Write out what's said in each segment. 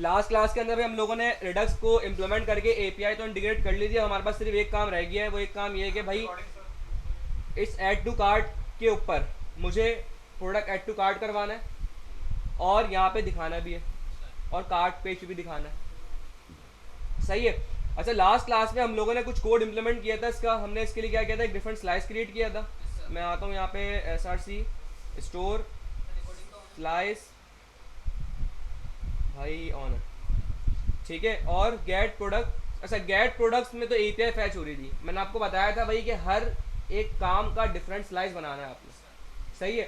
Last class के अंदर भी हम लोगों ने रिडक्स को इम्प्लीमेंट करके एपीआई तो इंटीग्रेट कर ली थी। हमारे पास सिर्फ एक काम रह गया है, वो एक काम ये है कि भाई इस ऐड टू कार्ट के ऊपर मुझे प्रोडक्ट ऐड टू कार्ट करवाना है और यहाँ पे दिखाना भी है और कार्ट पेज भी दिखाना है। सही है। अच्छा, लास्ट क्लास में हम लोगों ने कुछ कोड इम्प्लीमेंट किया था इसका। हमने इसके लिए क्या किया था, एक डिफरेंट स्लाइस क्रिएट किया था। मैं आता हूँ यहाँ पे S R C store slice, भाई ऑन है, ठीक है। और गेट प्रोडक्ट, अच्छा गेट प्रोडक्ट्स में तो एपीआई फैच हो रही थी। मैंने आपको बताया था भाई कि हर एक काम का डिफरेंट स्लाइस बनाना है आपने, सही है।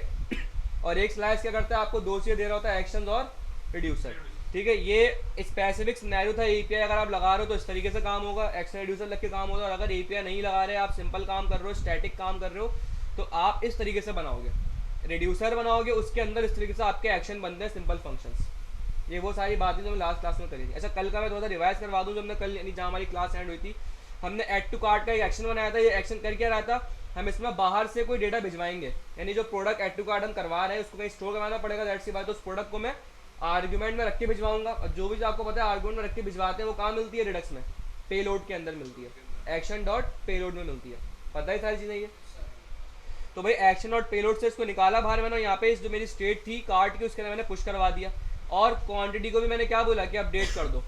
और एक स्लाइस क्या करता है, आपको दो चीज़ें दे रहा होता है, एक्शन और रिड्यूसर, ठीक है। ये स्पेसिफिक सिनेरियो था। एपीआई अगर आप लगा रहे हो तो इस तरीके से काम होगा, एक्शन रिड्यूसर लग के काम होगा। और अगर एपीआई नहीं लगा रहे, आप सिंपल काम कर रहे हो, स्टैटिक काम कर रहे हो, तो आप इस तरीके से बनाओगे, रिड्यूसर बनाओगे, उसके अंदर इस तरीके से आपके एक्शन बनते हैं, सिंपल फंक्शंस। ये वो सारी बातें जो मैं लास्ट क्लास में करी थी। अच्छा, कल का मैं थोड़ा सा रिवाइज करवा दूँ। जो हमने कल यानी जहाँ हमारी क्लास एंड हुई थी, हमने ऐड टू कार्ट का एक एक्शन बनाया था। ये एक्शन कर क्या रहा था, हम इसमें बाहर से कोई डेटा भिजवाएंगे, यानी जो प्रोडक्ट ऐड टू कार्ट हम करवा रहे हैं उसको कहीं स्टोर करवाना पड़ेगा, दैट सी बात। तो उस प्रोडक्ट को मैं आर्ग्यूमेंट में रख के भिजवाऊंगा। और जो भी आपको पता है आर्ग्यूमेंट में रख के भिजवाते हैं वो कहाँ मिलती है, रिडक्स में, पेलोड के अंदर मिलती है, एक्शन डॉट पेलोड में मिलती है। पता है सारी चीज़ें ये। तो भाई एक्शन और पेलोड से इसको निकाला बाहर मैंने। यहाँ पे इस जो मेरी स्टेट थी कार्ट की, उसके अंदर मैंने पुश करवा दिया। और क्वांटिटी को भी मैंने क्या बोला कि अपडेट कर दो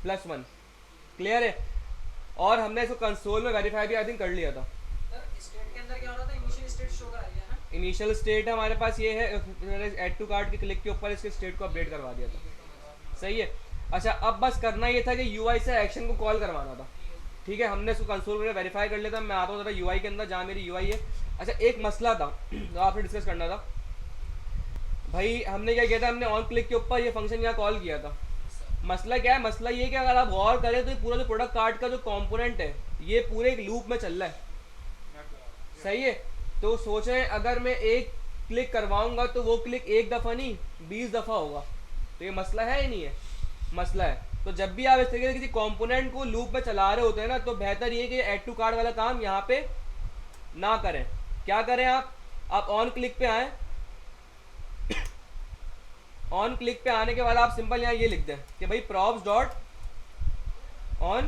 +1, क्लियर है। और हमने इसको कंसोल में वेरीफाई भी आई थिंक कर लिया था। स्टेट के अंदर क्या हो रहा था, इनिशियल स्टेट शो करा दिया ना। इनिशियल स्टेट हमारे पास ये है, मैंने ऐड टू कार्ट के क्लिक के ऊपर इसके स्टेट को अपडेट करवा दिया था, सही है। अच्छा, अब बस करना ये था कि यूआई से एक्शन को कॉल करवाना था, ठीक है। हमने इसको कंसोल में वेरीफाई कर लिया था। मैं आता हूँ जरा यूआई के अंदर, जहाँ मेरी यूआई है। अच्छा, एक मसला था जो आपसे डिस्कस करना था भाई। हमने क्या किया था, हमने ऑन क्लिक के ऊपर ये फंक्शन यहाँ कॉल किया था। मसला क्या है, मसला ये कि अगर आप गौर करें तो ये पूरा जो प्रोडक्ट कार्ड का जो कंपोनेंट है, ये पूरे एक लूप में चल रहा है, सही है। तो सोचें अगर मैं एक क्लिक करवाऊंगा तो वो क्लिक एक दफ़ा नहीं 20 दफ़ा होगा। तो ये मसला है ही नहीं है, मसला है। तो जब भी आप इस तरीके से किसी कंपोनेंट को लूप में चला रहे होते हैं ना, तो बेहतर ये कि ऐड टू कार्ड वाला काम यहाँ पे ना करें। क्या करें आप ऑन क्लिक पे आए। ऑन क्लिक पे आने के बाद आप सिंपल यहाँ ये लिख दें कि भाई प्रॉप्स डॉट ऑन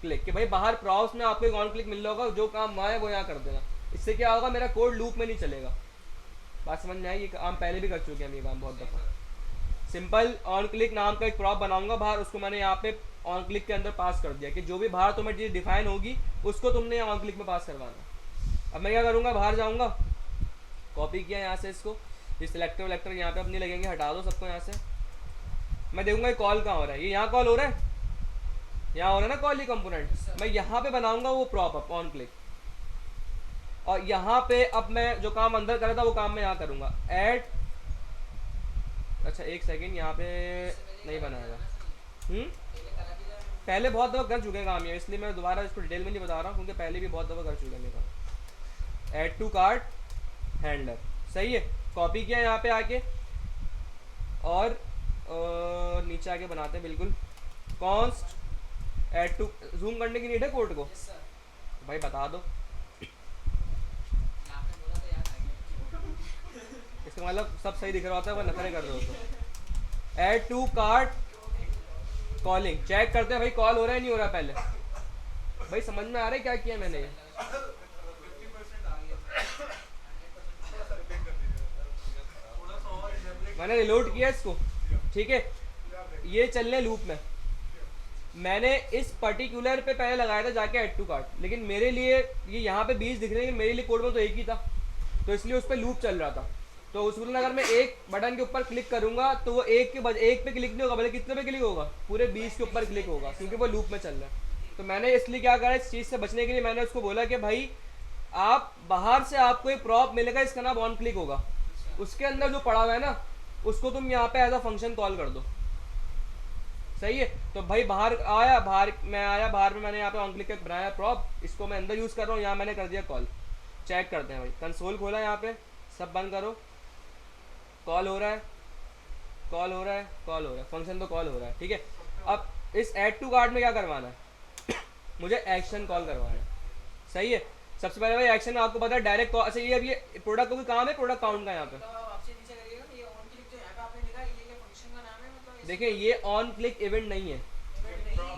क्लिक, कि भाई बाहर प्रॉप्स में आपको एक ऑन क्लिक मिल रहा होगा, जो काम वहाँ है वो यहाँ कर देना। इससे क्या होगा, मेरा कोड लूप में नहीं चलेगा। बात समझ में आई। ये काम पहले भी कर चुके हैं हम, ये काम बहुत दफ़ा। सिंपल ऑन क्लिक नाम का एक प्रॉप बनाऊंगा बाहर, उसको मैंने यहाँ पे ऑन क्लिक के अंदर पास कर दिया कि जो भी बाहर तुम्हें चीज़ डिफाइन होगी उसको तुमने ऑन क्लिक में पास करवाना। अब मैं क्या करूँगा, बाहर जाऊँगा, कॉपी किया यहाँ से इसको, ये सिलेक्टर वलेक्टर यहाँ पे अपनी लगेंगे, हटा दो सबको यहाँ से। मैं देखूंगा ये कॉल कहाँ हो रहा है, ये यहाँ कॉल हो रहा है, यहाँ हो रहा है ना कॉल, ये कंपोनेंट। मैं यहाँ पे बनाऊंगा वो प्रॉप अप ऑन क्लिक, और यहाँ पे अब मैं जो काम अंदर कर रहा था वो काम मैं यहाँ करूँगा, ऐड। अच्छा एक सेकेंड, यहाँ पे नहीं बनाएगा। पहले बहुत दफ़ा कर चुके हैं काम ये, इसलिए मैं दोबारा इसको डिटेल में नहीं बता रहा हूँ, क्योंकि पहले भी बहुत दफ़ा कर चुके हैं मेरा। ऐड टू कार्ट हैंडलर, सही है। कॉपी किया यहाँ पे आके, और नीचे आके बनाते हैं बिल्कुल कॉन्स्ट ऐड टू। जूम करने की नीड है कोड को, तो भाई बता दो। इसका मतलब सब सही दिख रहा होता है, वह नखरे कर रहे हो तो। Add to cart calling, check करते हैं भाई कॉल हो रहा है नहीं हो रहा पहले। भाई समझ में आ रहा है क्या किया मैंने ये? मैंने रिलोड किया इसको, ठीक है। ये चलने लूप में मैंने इस पर्टिकुलर पे पहले लगाया था जाके ऐड टू कार्ट, लेकिन मेरे लिए ये यहाँ पे 20 दिख रहे हैं, मेरे लिए कोड में तो एक ही था, तो इसलिए उस पर लूप चल रहा था। तो उस में अगर मैं एक बटन के ऊपर क्लिक करूंगा तो वो एक पे क्लिक नहीं होगा, भले कितने पे क्लिक होगा, पूरे 20 के ऊपर क्लिक होगा, क्योंकि वो लूप में चल रहा है। तो मैंने इसलिए क्या करा, इस चीज़ से बचने के लिए मैंने उसको बोला कि भाई आप बाहर से आपको एक प्रॉप मिलेगा, इसका नाम ऑन क्लिक होगा, उसके अंदर जो पड़ा हुआ है ना उसको तुम यहाँ पे एज अ फंक्शन कॉल कर दो, सही है। तो भाई बाहर आया, बाहर मैं आया, बाहर में मैंने यहाँ पे ऑन क्लिक बनाया प्रॉप, इसको मैं अंदर यूज़ कर रहा हूँ, यहाँ मैंने कर दिया कॉल। चेक करते हैं भाई, कंसोल खोला, यहाँ पे सब बंद करो, कॉल हो रहा है, कॉल हो रहा है, कॉल हो रहा है, फंक्शन तो कॉल हो रहा है, ठीक है। अब इस ऐड टू कार्ड में क्या करवाना है मुझे एक्शन कॉल करवाना है, सही है। सबसे पहले भाई एक्शन आपको पता है डायरेक्ट कॉल। अच्छा ये अब ये प्रोडक्ट का कोई काम है, प्रोडक्ट काउंट का यहाँ पे देखिए ये ऑन क्लिक इवेंट नहीं है,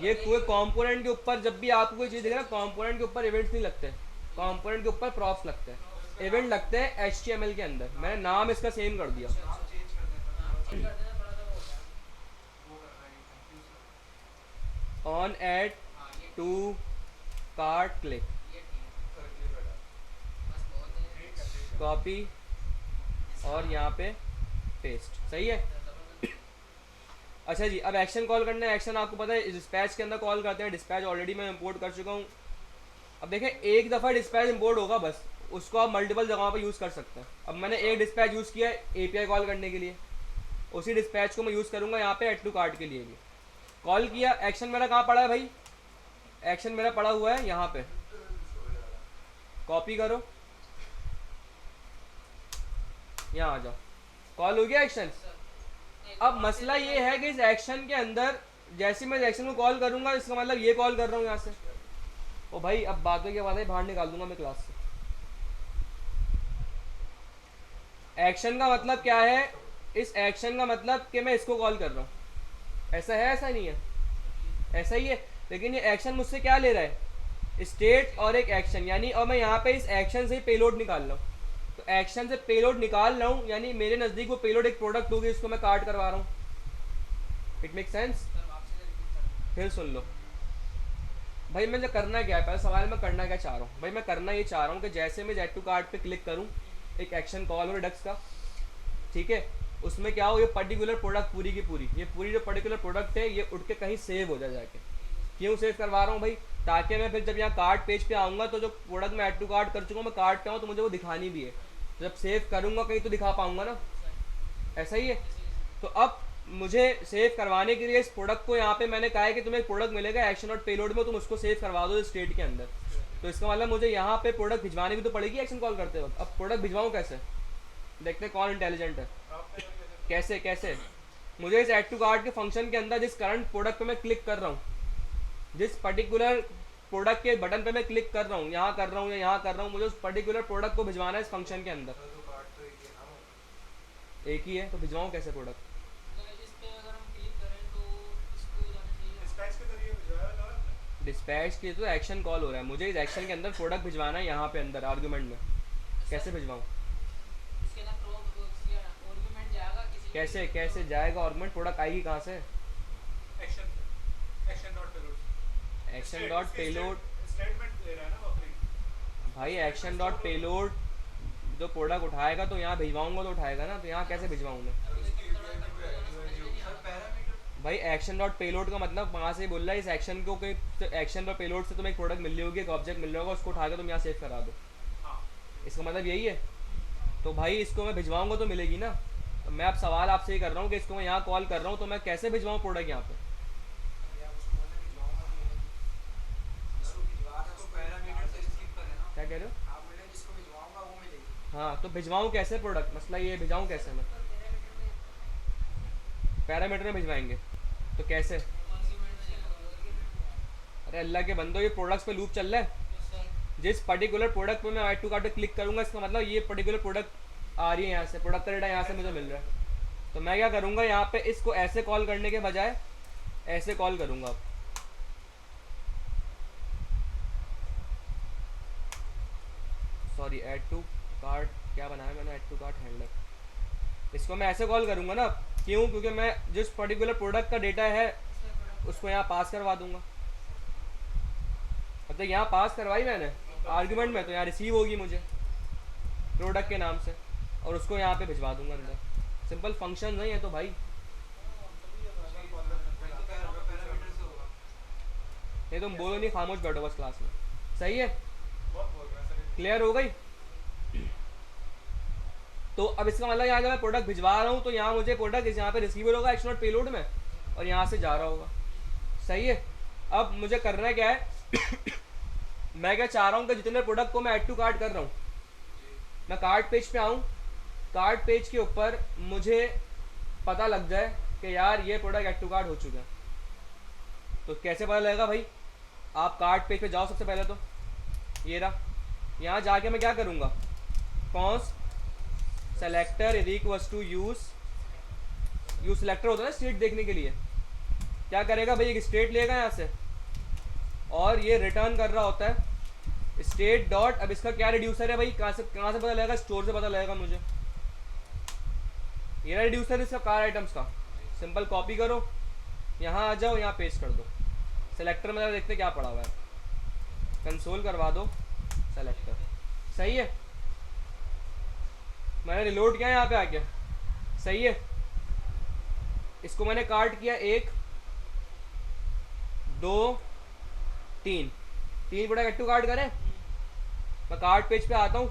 ये कोई कंपोनेंट के ऊपर जब भी आपको कोई चीज़ दिखे ना, कंपोनेंट के ऊपर इवेंट्स नहीं लगते, कंपोनेंट के ऊपर प्रॉप्स लगते हैं, इवेंट लगते हैं HTML के अंदर। मैंने नाम इसका सेम कर दिया। On add to cart click, copy और यहाँ पे पेस्ट, सही है। अच्छा जी, अब एक्शन कॉल करना है। एक्शन आपको पता है डिस्पैच के अंदर कॉल करते हैं, डिस्पैच ऑलरेडी मैं इंपोर्ट कर चुका हूँ। अब देखें एक दफ़ा डिस्पैच इंपोर्ट होगा बस, उसको आप मल्टीपल जगहों पर यूज़ कर सकते हैं। अब मैंने एक डिस्पैच यूज़ किया है API कॉल करने के लिए, उसी डिस्पैच को मैं यूज़ करूँगा यहाँ पे ऐड टू कार्ट के लिए भी। कॉल किया, एक्शन मेरा कहाँ पड़ा है भाई, एक्शन मेरा पड़ा हुआ है यहाँ पे, कॉपी करो, यहाँ आ जाओ, कॉल हो गया एक्शन। अब मसला ये है कि इस एक्शन के अंदर जैसे मैं एक्शन को कॉल करूंगा, इसका मतलब ये कॉल कर रहा हूँ यहाँ से। ओ भाई अब बातों की बातें बाहर निकाल दूंगा मैं क्लास से। एक्शन का मतलब क्या है, इस एक्शन का मतलब कि मैं इसको कॉल कर रहा हूँ, ऐसा है ऐसा नहीं है, ऐसा ही है। लेकिन ये एक्शन मुझसे क्या ले रहा है, स्टेट और एक एक्शन, यानी और मैं यहाँ पे इस एक्शन से ही पेलोड निकाल रहा हूँ। तो एक्शन से पेलोड निकाल रहा हूँ, यानी मेरे नज़दीक वो पेलोड एक प्रोडक्ट होगी, इसको मैं काट करवा रहा हूँ। It make sense. फिर सुन लो भाई, मैं करना क्या है, पहले सवाल मैं करना क्या चाह रहा हूँ भाई। मैं करना ये चाह रहा हूँ कि जैसे मैं जेट टू कार्ट पे क्लिक करूँ, एक एक्शन कॉल हो रिडक्स का, ठीक है, उसमें क्या हो, ये पर्टिकुलर प्रोडक्ट पूरी की पूरी, ये पूरी जो पर्टिकुलर प्रोडक्ट है ये उठ के कहीं सेव हो जाए जाके। क्यों सेव करवा रहा हूँ भाई, ताकि मैं फिर जब यहाँ कार्ट पेज पे आऊँगा तो जो प्रोडक्ट मैं ऐड टू कार्ट कर चुका हूँ, मैं कार्ट पे आऊँ तो मुझे वो दिखानी भी है। जब सेव करूँगा कहीं तो दिखा पाऊँगा ना, ऐसा ही है। तो अब मुझे सेव करवाने के लिए इस प्रोडक्ट को यहाँ पे मैंने कहा है कि तुम्हें एक प्रोडक्ट मिलेगा एक्शन और पेलोड में, तुम उसको सेव करवा दो स्टेट के अंदर। तो इसका मतलब मुझे यहाँ पे प्रोडक्ट भिजवानी भी तो पड़ेगी एक्शन कॉल करते वक्त। अब प्रोडक्ट भिजवाऊँ कैसे, देखते हैं कौन इंटेलिजेंट है। कैसे कैसे, मुझे इस ऐड टू कार्ट के फंक्शन के अंदर जिस करंट प्रोडक्ट पे मैं क्लिक कर रहा हूँ, जिस पर्टिकुलर प्रोडक्ट के बटन पे मैं क्लिक कर रहा हूँ, यहाँ कर रहा हूँ या यहाँ कर रहा हूँ, मुझे उस पर्टिकुलर प्रोडक्ट को भिजवाना है इस फंक्शन के अंदर। एक ही है तो भिजवाऊँ कैसे प्रोडक्ट, डिस्पैच के तो एक्शन कॉल हो रहा है, मुझे इस एक्शन के अंदर प्रोडक्ट भिजवाना है यहाँ पे अंदर आर्गुमेंट में, कैसे भिजवाऊँ, कैसे कैसे जाएगा आर्गुमेंट, प्रोडक्ट आएगी कहाँ से, एक्शन डॉट पेलोड भाई, एक्शन डॉट पेलोड जो प्रोडक्ट उठाएगा तो यहाँ भिजवाऊंगा तो उठाएगा ना, तो यहाँ कैसे भिजवाऊँ मैं भाई। एक्शन डॉट पेलोड का मतलब वहाँ से बोल रहा है इस एक्शन को, कोई तो एक्शन और पेलोड से तुम्हें एक प्रोडक्ट मिल रही होगी, एक ऑब्जेक्ट मिल रहा होगा, उसको उठा के तुम यहाँ सेव करा दो, इसका मतलब यही है। तो भाई इसको मैं भिजवाऊंगा तो मिलेगी ना। तो मैं अब सवाल आपसे ये कर रहा हूँ कि इसको मैं यहाँ कॉल कर रहा हूँ तो मैं कैसे भिजवाऊँ प्रोडक्ट यहाँ पे, क्या कह रहे हो, हाँ तो भिजवाऊँ कैसे प्रोडक्ट, मसला ये भिजवाऊँ कैसे मैं, पैरामीटर में भिजवाएंगे तो कैसे, अरे अल्लाह के बंदो ये प्रोडक्ट्स पे लूप चल रहा है, जिस पर्टिकुलर प्रोडक्ट पे मैं ऐड टू कार्ट पे क्लिक करूँगा इसका मतलब ये पर्टिकुलर प्रोडक्ट आ रही है यहाँ से, प्रोडक्ट का डेटा यहाँ से मुझे मिल रहा है। तो मैं क्या करूँगा यहाँ पे इसको ऐसे कॉल करने के बजाय ऐसे कॉल करूँगा। अब सॉरी, ऐड टू कार्ट क्या बनाया मैंने, ऐड टू कार्ट हैंडलर, इसको मैं ऐसे कॉल करूँगा ना। क्यों, क्योंकि मैं जिस पर्टिकुलर प्रोडक्ट का डेटा है उसको यहाँ पास करवा दूंगा। अब तक यहाँ पास करवाई मैंने आर्गुमेंट में, तो यहाँ रिसीव होगी मुझे प्रोडक्ट के नाम से, और उसको यहाँ पे भिजवा दूंगा अंदर। सिंपल फंक्शन नहीं है तो भाई, नहीं तुम बोलो नहीं, खामोश बैठो बस क्लास में, सही है, क्लियर हो गई। तो अब इसका मतलब यहाँ जब मैं प्रोडक्ट भिजवा रहा हूँ तो यहाँ मुझे प्रोडक्ट यहाँ पे रिसीवर होगा एक्शन नॉट पेलोड में, और यहाँ से जा रहा होगा, सही है। अब मुझे करना क्या है मैं क्या चाह रहा हूँ कि जितने प्रोडक्ट को मैं ऐड टू कार्ट कर रहा हूँ, मैं कार्ट पेज पे आऊँ, कार्ट पेज के ऊपर मुझे पता लग जाए कि यार ये प्रोडक्ट ऐड टू कार्ट हो चुका है। तो कैसे पता लगेगा भाई, आप कार्ट पेज पे जाओ सबसे पहले, तो ये रहा, यहाँ जाके मैं क्या करूँगा, const selector is equals to use use selector होता है ना स्टेट देखने के लिए, क्या करेगा भाई, एक स्टेट लेगा यहाँ से और ये रिटर्न कर रहा होता है स्टेट डॉट, अब इसका क्या रिड्यूसर है भाई, कहाँ से पता लगेगा, स्टोर से पता लगेगा मुझे, ये रिड्यूसर इसका कार आइटम्स का। सिंपल कॉपी करो, यहाँ आ जाओ, यहाँ पेस्ट कर दो, सेलेक्टर में देखते क्या पड़ा हुआ है, कंसोल करवा दो सेलेक्टर, सही है। मैंने रिलोड किया यहाँ पे आके, सही है। इसको मैंने काट किया 1 2 3 प्रोडक्ट एड टू कार्ट करें। मैं कार्ट पेज पे आता हूँ,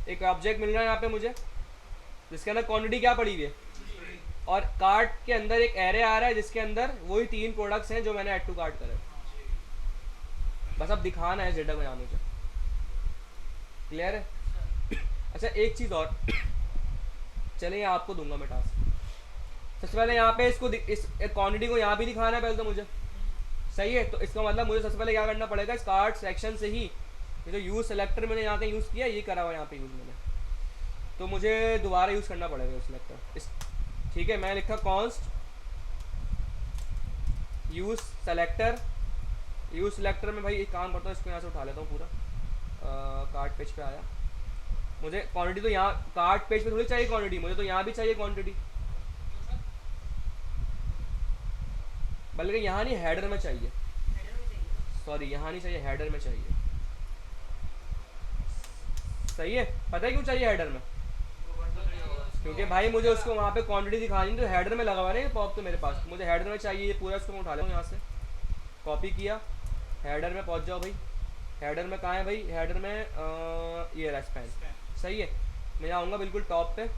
एक ऑब्जेक्ट मिल रहा है यहाँ पे मुझे जिसके अंदर क्वांटिटी क्या पड़ी हुई है, और कार्ट के अंदर एक एरे आ रहा है जिसके अंदर वही 3 प्रोडक्ट्स हैं जो मैंने ऐड टू कार्ट करे। बस अब दिखाना है जेडा में यहाँ मुझे, क्लियर है। अच्छा एक चीज़ और, चलिए आपको दूंगा मैं टास्क। सबसे पहले यहाँ पे इसको इस क्वांटिटी को यहाँ भी दिखाना है पहले तो मुझे, सही है। तो इसका मतलब मुझे सबसे पहले क्या करना पड़ेगा, इस कार्ट सेक्शन से ही ये जो यूज़ सेलेक्टर मैंने यहाँ पे यूज़ किया, ये करा हुआ यहाँ पे यूज़ मैंने, तो मुझे दोबारा यूज़ करना पड़ेगा यूज़ सेलेक्टर इस, ठीक है। मैं लिखा कॉन्स्ट यूज़ सेलेक्टर में भाई एक काम करता हूँ, इसको यहाँ से उठा लेता हूँ पूरा, कार्ट पेज पे आया, मुझे क्वांटिटी तो यहाँ कार्ट पेज पे थोड़ी चाहिए क्वांटिटी, मुझे तो यहाँ भी चाहिए क्वांटिटी, बल्कि यहाँ नहीं हेडर में चाहिए, सॉरी यहाँ नहीं चाहिए, हेडर में चाहिए, सही है। पता है क्यों चाहिए हेडर में, क्योंकि भाई मुझे उसको वहाँ पे क्वांटिटी दिखानी तो हेडर में लगा हुआ है पॉप, तो मेरे पास मुझे हेडर में चाहिए ये पूरा, इसको मैं उठा लेता हूँ यहाँ से, कॉपी किया, हेडर में पहुँच जाओ भाई, हेडर में कहाँ है भाई, हेडर में ये रेस्पैन, सही है। मैं आऊँगा बिल्कुल टॉप पे,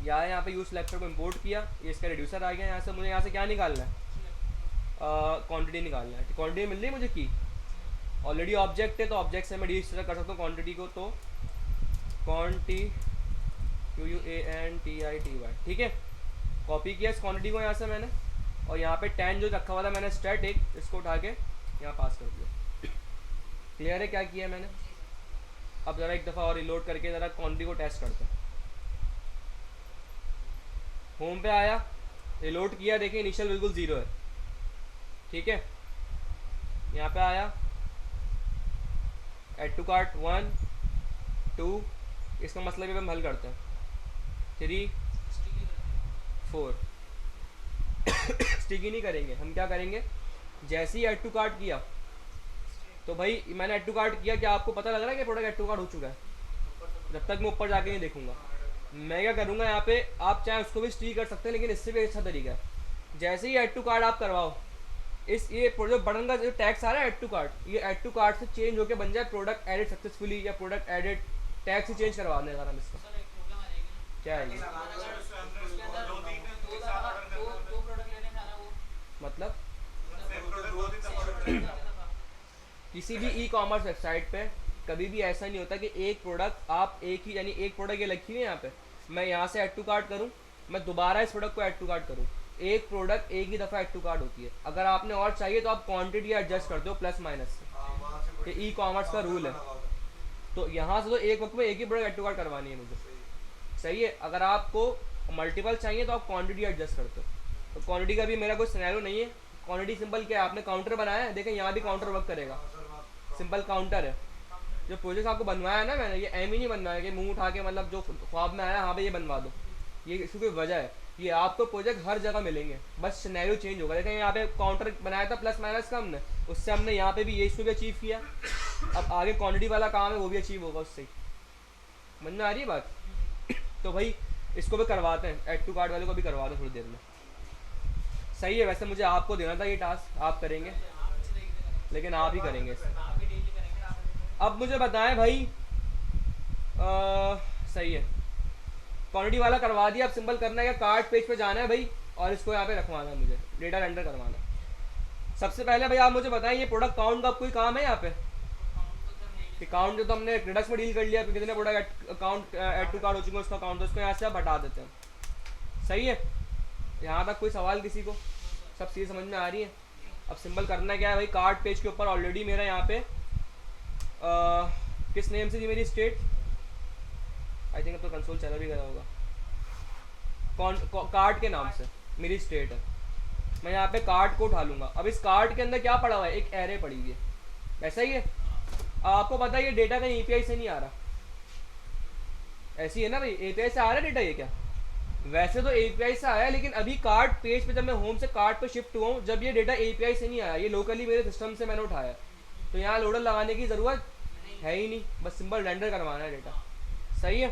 यहाँ पे यूज सेलेक्टर को इंपोर्ट किया, ये इसका रिड्यूसर आ गया, यहाँ से मुझे यहाँ से क्या निकालना है, क्वांटिटी निकालना है। क्वांटिटी मिल रही है मुझे की, ऑलरेडी ऑब्जेक्ट है तो ऑब्जेक्ट से मैं डिस्ट्रक्ट कर सकता हूँ क्वांटिटी को, तो क्वांटी QUANTITY, ठीक है। कॉपी किया इस क्वांटिटी को यहाँ से मैंने, और यहाँ पे 10 जो रखा हुआ था मैंने स्टैटिक, इसको उठा के यहाँ पास कर दिया, क्लियर है क्या किया मैंने। अब ज़रा एक दफ़ा और रिलोड करके ज़रा क्वांटिटी को टेस्ट करते हैं। होम पे आया, रिलोड किया, देखिए इनिशियल बिल्कुल 0 है, ठीक है। यहाँ पे आया ऐड टू कार्ट 1 2, इसका मतलब भी हम हल करते हैं 3 4 स्टिकी नहीं करेंगे हम, क्या करेंगे, जैसे ही ऐड टू कार्ट किया तो भाई मैंने ऐड टू कार्ट किया, क्या आपको पता लग रहा है कि प्रोडक्ट ऐड टू कार्ट हो चुका है, जब तक मैं ऊपर जाके नहीं देखूंगा। मैं क्या करूँगा यहाँ पे, आप चाहे उसको भी स्टिक कर सकते हैं, लेकिन इससे भी अच्छा तरीका है, जैसे ही ऐड टू कार्ट आप करवाओ, इस ये जो बटन का जो टैक्स आ रहा है ऐड टू कार्ट, ये ऐड टू कार्ट से चेंज होकर बन जाए प्रोडक्ट एडिट सक्सेसफुली, या प्रोडक्ट एडिट टैक्स ही चेंज करवा देगा हम इसका। क्या है ये मतलब, किसी भी ई कॉमर्स वेबसाइट पे कभी भी ऐसा नहीं होता कि एक प्रोडक्ट आप एक ही, यानी एक प्रोडक्ट ये लिखी है यहाँ पे, मैं यहाँ से ऐड टू कार्ट करूँ, मैं दोबारा इस प्रोडक्ट को ऐड टू कार्ट करूँ, एक प्रोडक्ट एक ही दफ़ा ऐड टू कार्ट होती है। अगर आपने और चाहिए तो आप क्वांटिटी एडजस्ट करते हो प्लस माइनस से, ये ई कॉमर्स का रूल है। तो यहाँ से तो एक वक्त में एक ही प्रोडक्ट ऐड टू कार्ट करवानी है मुझे, सही है। अगर आपको मल्टीपल चाहिए तो आप क्वांटिटी एडजस्ट करते हो, तो क्वांटिटी का भी मेरा कोई सिनेरियो नहीं है। क्वांटिटी सिंपल क्या है, आपने काउंटर बनाया है, देखें यहाँ भी काउंटर वर्क करेगा, सिंपल काउंटर है। जो प्रोजेक्ट आपको बनवाया है ना मैंने, ये एम ही नहीं बनवाया कि मुंह उठा के मतलब जो ख्वाब में आया हाँ भाई ये बनवा दो, ये इसकी कोई वजह है, ये आपको प्रोजेक्ट हर जगह मिलेंगे, बस सिनेरियो चेंज होगा। देखें यहाँ पे काउंटर बनाया था प्लस माइनस का हमने, उससे हमने यहाँ पे भी ये इसको भी अचीव किया, अब आगे क्वांटिटी वाला काम है वो भी अचीव होगा उससे, समझ में आ रही है बात। तो भाई इसको भी करवाते हैं, ऐड टू कार्ट वाले को भी करवा दो थोड़ी देर में, सही है। वैसे मुझे आपको देना था ये टास्क, आप करेंगे, लेकिन आप ही करेंगे इसे। अब मुझे बताएं भाई, सही है, क्वांटिटी वाला करवा दिया, अब सिंपल करना है, कार्ट पेज पे जाना है भाई, और इसको यहाँ पे रखवाना है, मुझे डेटा रेंडर करवाना। सबसे पहले भाई आप मुझे बताएं, ये प्रोडक्ट काउंट का कोई काम है यहाँ पे, काउंट जो तो हमने प्रोडक्ट्स में डील कर लिया, कितने product account add to cart हो चुके हैं उसका काउंट, तो उसको यहाँ से आप हटा देते हैं, सही है। यहाँ तक कोई सवाल किसी को, सब चीज़ समझ में आ रही है। अब सिंपल करना क्या है भाई, कार्ट पेज के ऊपर ऑलरेडी मेरा यहाँ पे किस नेम से थी मेरी स्टेट, आई थिंक अब तो कंसोल चला भी गया होगा, कार्ड के नाम से मेरी स्टेट है, मैं यहाँ पे कार्ड को उठा लूँगा। अब इस कार्ड के अंदर क्या पड़ा हुआ है, एक एरे पड़ी हुई है, ऐसा ही है। आपको पता है ये डेटा कहीं एपीआई से नहीं आ रहा, ऐसी है ना भाई, एपीआई से आ रहा है डेटा ये क्या? वैसे तो एपीआई से आया है, लेकिन अभी कार्ड पेज पे जब मैं होम से कार्ड पे शिफ्ट हुआ हूँ, जब ये डेटा एपीआई से नहीं आया, ये लोकली मेरे सिस्टम से मैंने उठाया, तो यहाँ लोडर लगाने की ज़रूरत है ही नहीं, बस सिंपल रेंडर करवाना है डेटा। सही है।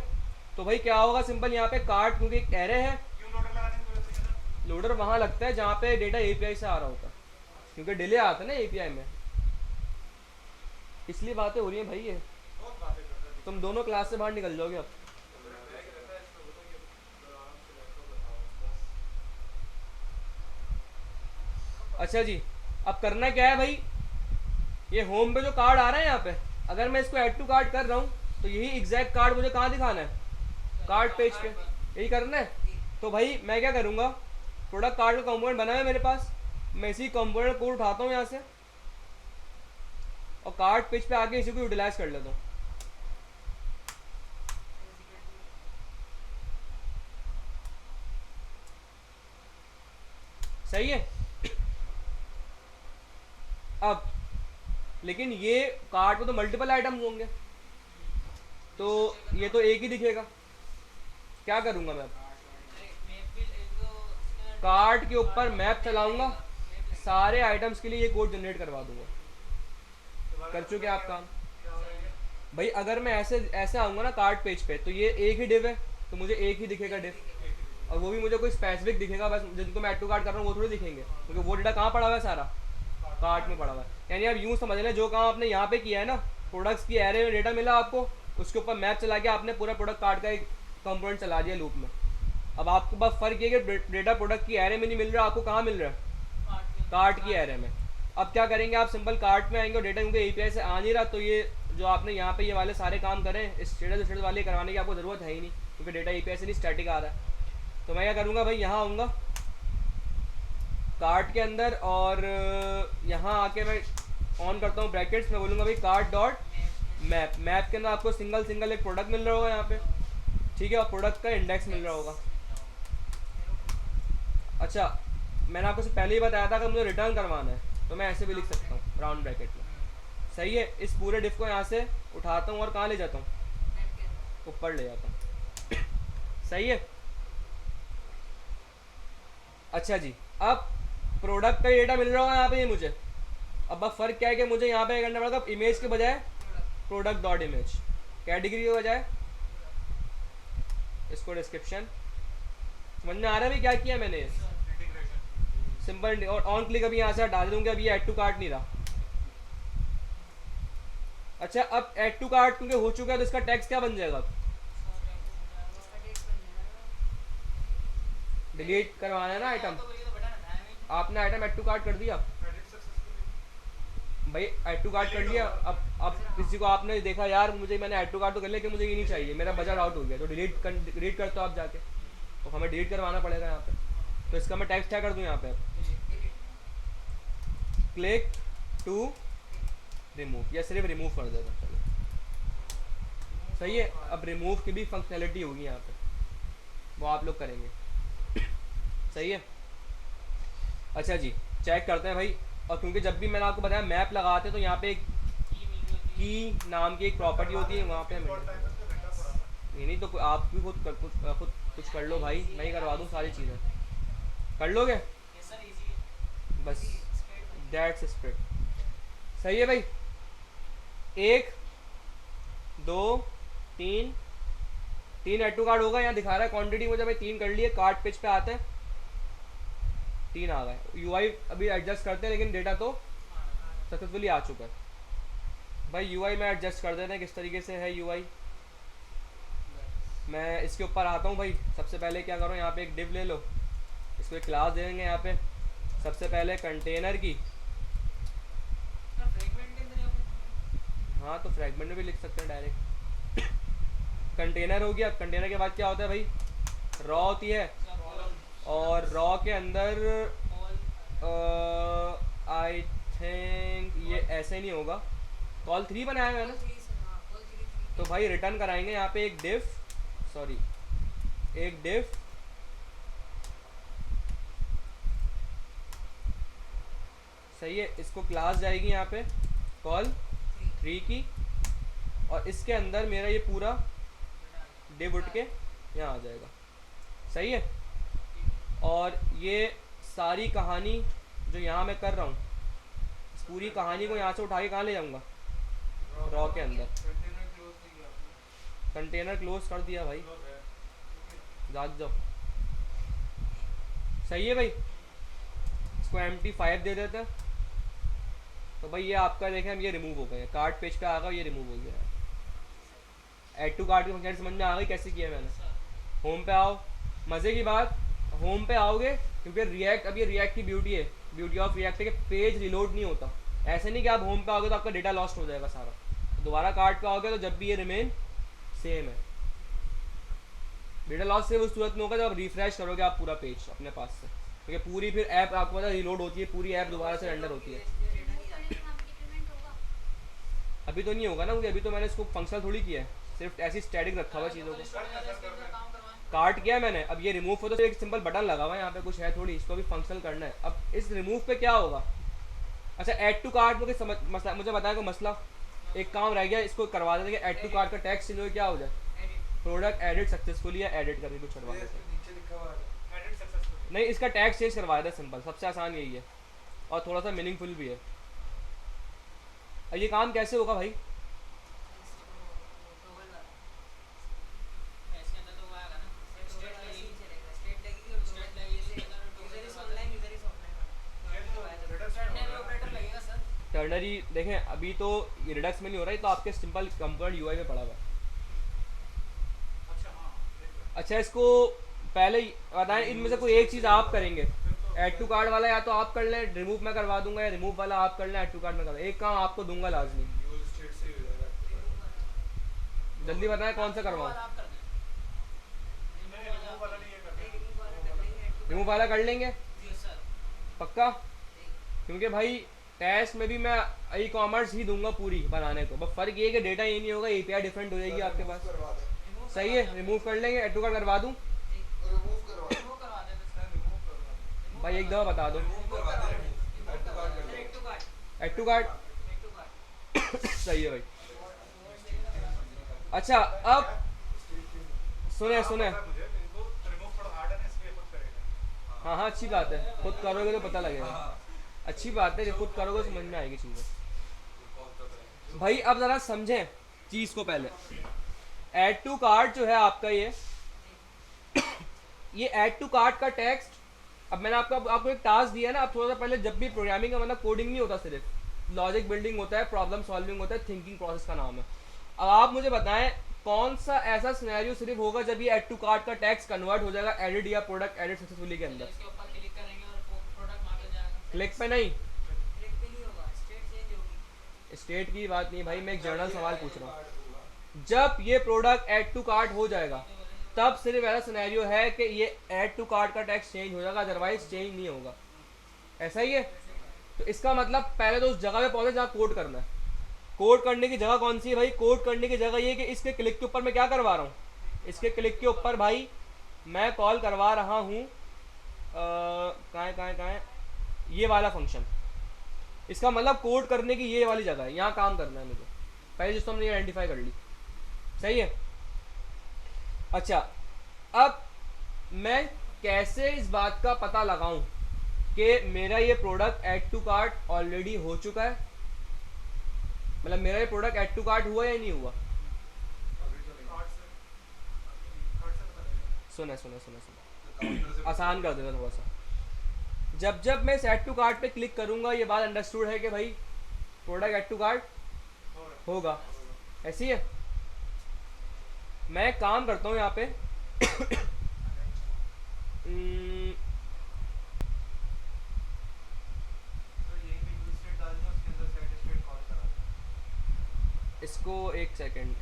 तो भाई क्या होगा, सिंपल यहाँ पे कार्ड क्योंकि एक एरे है, लोडर वहाँ लगता है जहाँ पे डेटा एपीआई से आ रहा होता है, क्योंकि डिले आता है ना एपीआई में, इसलिए बातें हो रही हैं भाई। ये तुम दोनों क्लास से बाहर निकल जाओगे अब। अच्छा जी, अब करना क्या है भाई, ये होम पे जो कार्ड आ रहा है यहाँ पे, अगर मैं इसको ऐड टू कार्ड कर रहा हूँ तो यही एग्जैक्ट कार्ड मुझे कहाँ दिखाना है, कार्ड पेज पे, यही करना है। तो भाई मैं क्या करूँगा, प्रोडक्ट कार्ड का कंपोनेंट बना है मेरे पास, मैं इसी कंपोनेंट को उठाता हूँ यहाँ से और कार्ड पेज पे आके इसी को यूटिलाइज कर लेता हूँ। सही है। अब लेकिन ये कार्ड में तो मल्टीपल आइटम होंगे, तो ये तो एक ही दिखेगा, क्या करूँगा मैं अब, कार्ड के ऊपर मैप चलाऊंगा, सारे आइटम्स के लिए ये कोड जनरेट करवा दूंगा। कर चुके आप काम भाई। अगर मैं ऐसे ऐसे आऊँगा ना कार्ड पेज पे, तो ये एक ही डिव है, तो मुझे एक ही दिखेगा डिव, और वो भी मुझे कोई स्पेसिफिक दिखेगा, बस जिनको मैं ऐड टू कार्ड कर रहा हूँ वो थोड़ी दिखेंगे, क्योंकि वो डेटा कहाँ पड़ा हुआ है, सारा कार्ट में पड़ा हुआ है। यानी आप यूँ समझ लें, जो काम आपने यहाँ पे किया है ना, प्रोडक्ट्स की एरे में डेटा मिला आपको, उसके ऊपर मैप चला के आपने पूरा प्रोडक्ट कार्ड का एक कंपोनेंट चला दिया लूप में। अब आपको बस फर्क ये कि डेटा प्रोडक्ट की एरे में नहीं मिल रहा, आपको कहाँ मिल रहा है, कार्ट की एरे में। अब क्या करेंगे, आप सिंपल कार्ट में आएंगे और डेटा क्योंकि एपीआई से आ नहीं रहा, तो ये जो आपने यहाँ पे ये वाले सारे काम करें, स्टेटस वाले करवाने की आपको ज़रूरत है ही नहीं, क्योंकि डेटा एपीआई से नहीं स्टैटिक आ रहा है। तो मैं क्या करूँगा भाई, यहाँ आऊँगा कार्ट के अंदर और यहाँ आके मैं ऑन करता हूँ ब्रैकेट्स, मैं बोलूँगा भाई कार्ट डॉट मैप। मैप के अंदर आपको सिंगल सिंगल एक प्रोडक्ट मिल रहा होगा यहाँ पे, ठीक है, और प्रोडक्ट का इंडेक्स मिल रहा होगा। अच्छा, मैंने आपको से पहले ही बताया था कि मुझे रिटर्न करवाना है, तो मैं ऐसे भी लिख सकता हूँ राउंड ब्रैकेट में। सही है। इस पूरे डिफ को यहाँ से उठाता हूँ और कहाँ ले जाता हूँ, ऊपर ले जाता हूँ। सही है। अच्छा जी, अब प्रोडक्ट का डेटा मिल रहा होगा यहाँ पे ये मुझे। अब फ़र्क क्या है कि मुझे यहाँ पे करना पड़ेगा, इमेज के बजाय प्रोडक्ट डॉट इमेज, कैटेगरी के बजाय इसको डिस्क्रिप्शन। समझ में आ रहा है भी क्या किया मैंने, सिंपल। और ऑन क्लिक अभी यहाँ से हटा दूँगा, अभी ऐड टू कार्ट नहीं रहा। अच्छा, अब ऐड टू कार्ट क्योंकि हो चुका है, तो इसका टैक्स क्या बन जाएगा, अब डिलीट करवाना है ना आइटम, आपने आइटम ऐड टू कार्ट कर दिया भाई, ऐड टू कार्ट कर लिया। अब किसी को आपने देखा यार मुझे, मैंने ऐड टू कार्ट तो कर लिया कि मुझे ये नहीं चाहिए, मेरा बजट आउट हो गया, तो डिलीट करते हो आप जाके, तो हमें डिलीट करवाना पड़ेगा यहाँ पे। तो इसका मैं टेक्स्ट क्या कर दूँ यहाँ पे, क्लिक टू रिमूव, या सिर्फ रिमूव कर देगा, चलो सही है। अब रिमूव की भी फंक्शनैलिटी होगी यहाँ पे, वो आप लोग करेंगे। सही है। अच्छा जी, चेक करते हैं भाई। और क्योंकि जब भी मैंने आपको बताया मैप लगाते हैं, तो यहाँ पे एक की नाम की एक प्रॉपर्टी होती है, वहाँ पे नहीं तो आप भी खुद कुछ कर लो भाई, मैं ही करवा दूँ सारी चीज़ें, कर लोगे बस, दैट्स स्प्रेड। सही है भाई। 1 2 3 3 ऐड टू कार्ड होगा, यहाँ दिखा रहा है क्वांटिटी मुझे भाई 3 कर लिए, कार्ड पेज पे आते हैं 3 आ गए। यूआई अभी एडजस्ट करते हैं, लेकिन डेटा तो सक्सेसफुली आ चुका है भाई। यूआई में एडजस्ट कर देते हैं किस तरीके से है यूआई। मैं इसके ऊपर आता हूँ भाई। सबसे पहले क्या करो, यहाँ पे एक डिव ले लो, इसको एक क्लास दे देंगे यहाँ पे। सबसे पहले कंटेनर की, हाँ तो फ्रैगमेंट में भी लिख सकते हैं डायरेक्ट। कंटेनर हो गया। कंटेनर के बाद क्या होता है भाई, रॉ होती है, और रॉ के अंदर आई थिंक ये ऐसे नहीं होगा, कॉल 3 बनाया है ना, तो भाई रिटर्न कराएंगे यहाँ पे एक डिफ सही है, इसको क्लास जाएगी यहाँ पे कॉल 3 की, और इसके अंदर मेरा ये पूरा डिव उठ के यहाँ आ जाएगा। सही है, और ये सारी कहानी जो यहाँ मैं कर रहा हूँ, इस पूरी कहानी को यहाँ से उठा के कहाँ ले जाऊँगा, रॉ के अंदर। कंटेनर क्लोज कर दिया भाई, जाग जाओ। सही है भाई, इसको MT5 दे देते हैं। तो भाई ये आपका देखें, हम ये रिमूव हो गए, कार्ड पेज पे आ गया, ये रिमूव हो गया। ऐड टू कार्ड की फंक्शन समझ में आ गई कैसे किया मैंने। होम पे आओ, मज़े की बात, होम पे आओगे क्योंकि रिएक्ट, अब ये रिएक्ट की ब्यूटी है, ब्यूटी ऑफ रिएक्ट है कि पेज रिलोड नहीं होता। ऐसे नहीं कि आप होम पे आओगे तो आपका डेटा लॉस्ट हो जाएगा सारा, दोबारा कार्ड पे आओगे तो जब भी ये रिमेन सेम है। डेटा लॉस से उस सूरत में होगा जब आप रिफ्रेश करोगे आप पूरा पेज अपने पास से, क्योंकि पूरी फिर ऐप आपको पता रिलोड होती है, पूरी ऐप दोबारा से रेंडर होती है। अभी तो नहीं होगा ना, क्योंकि अभी तो मैंने इसको फंक्शनल थोड़ी किया है, सिर्फ ऐसी स्टैटिक रखा हुआ चीज़ों को। काट किया मैंने, अब ये रिमूव हो तो एक सिंपल बटन लगा हुआ है यहाँ पे, कुछ है थोड़ी, इसको भी फंक्शनल करना है। अब इस रिमूव पे क्या होगा, अच्छा ऐड टू कार्ट में समझ मसला मुझे बताया को मसला, एक काम रह गया, इसको करवा देते हैं। ऐड टू कार्ट का टैक्स चेंज हो क्या हो जाए, प्रोडक्ट एडिट सक्सेसफुली या एडिट करके कुछ करवा देते हैं। नहीं, इसका टैक्स चेंज करवा देते, सिंपल, सबसे आसान यही है और थोड़ा सा मीनिंगफुल भी है। अब ये काम कैसे होगा भाई, टर्नरी देखें, अभी तो ये रिडक्स में नहीं हो रहा है, तो आपके सिंपल कंपोनेंट यूआई में पड़ा हुआ है। अच्छा, इसको पहले बताएं, इनमें से कोई एक चीज़ आप करेंगे। ऐड टू कार्ड वाला या तो आप कर लें, रिमूव मैं करवा दूंगा, या रिमूव वाला आप कर लें, ऐड टू कार्ड में करवा। एक काम आपको दूंगा लाजमी, जल्दी बताएं कौन सा करवाऊँ। रिमूव वाला कर लेंगे पक्का, क्योंकि भाई टेस्ट में भी मैं ई कॉमर्स ही दूंगा पूरी बनाने को, बस फ़र्क ये है कि डेटा ये नहीं होगा, एपीआई डिफरेंट हो जाएगी आपके पास। सही है, रिमूव कर लेंगे, ऐड टू कार्ड करवा दूँ भाई, एक दफ़ा बता दो। ऐड टू कार्ड सही है भाई। अच्छा, अब सुने सुने, हाँ हाँ अच्छी बात है, खुद करोगे तो पता लगेगा, अच्छी बात है, जब खुद करोगे समझ में आएगी चीज़ें। भाई अब ज़रा समझें चीज़ को पहले। ऐड टू कार्ट जो है आपका ये ऐड टू कार्ट का टेक्स्ट, अब मैंने आपको एक टास्क दिया है ना, आप थोड़ा सा पहले, जब भी प्रोग्रामिंग का मतलब कोडिंग नहीं होता, सिर्फ लॉजिक बिल्डिंग होता है, प्रॉब्लम सॉल्विंग होता है, थिंकिंग प्रोसेस का नाम है। अब आप मुझे बताएं कौन सा ऐसा सिनेरियो सिर्फ होगा जब ये ऐड टू कार्ट का टेक्स्ट कन्वर्ट हो जाएगा एडिट या प्रोडक्ट एडिट सक्सेसफुली के अंदर। क्लिक पे नहीं, स्टेट की बात नहीं भाई, मैं एक जनरल सवाल पूछ रहा हूँ। जब ये प्रोडक्ट ऐड टू कार्ट हो जाएगा तब सिर्फ ऐसा सिनेरियो है कि ये ऐड टू कार्ट का टैक्स चेंज हो जाएगा, अदरवाइज चेंज नहीं होगा। ऐसा ही है, तो इसका मतलब पहले तो उस जगह पे पहुंचे जहाँ कोड करना है। कोड करने की जगह कौन सी है भाई, कोड करने की जगह ये कि इसके क्लिक के ऊपर मैं क्या करवा रहा हूँ, इसके क्लिक के ऊपर भाई मैं कॉल करवा रहा हूँ, कहाँ है ये वाला फंक्शन। इसका मतलब कोड करने की ये वाली जगह है, यहाँ काम करना है मुझे, पहले जिसको हमने आइडेंटिफाई कर ली। सही है, अच्छा अब मैं कैसे इस बात का पता लगाऊं कि मेरा ये product add to cart already हो चुका है, मतलब मेरा ये प्रोडक्ट ऐड टू कार्ट हुआ या नहीं हुआ। सुने आसान कर देता थोड़ा सा। जब मैं इस ऐड टू कार्ट पे क्लिक करूंगा ये बात अंडरस्टूड है कि भाई प्रोडक्ट ऐड टू कार्ट होगा, ऐसी है। मैं काम करता हूँ यहाँ पे इसको एक सेकंड,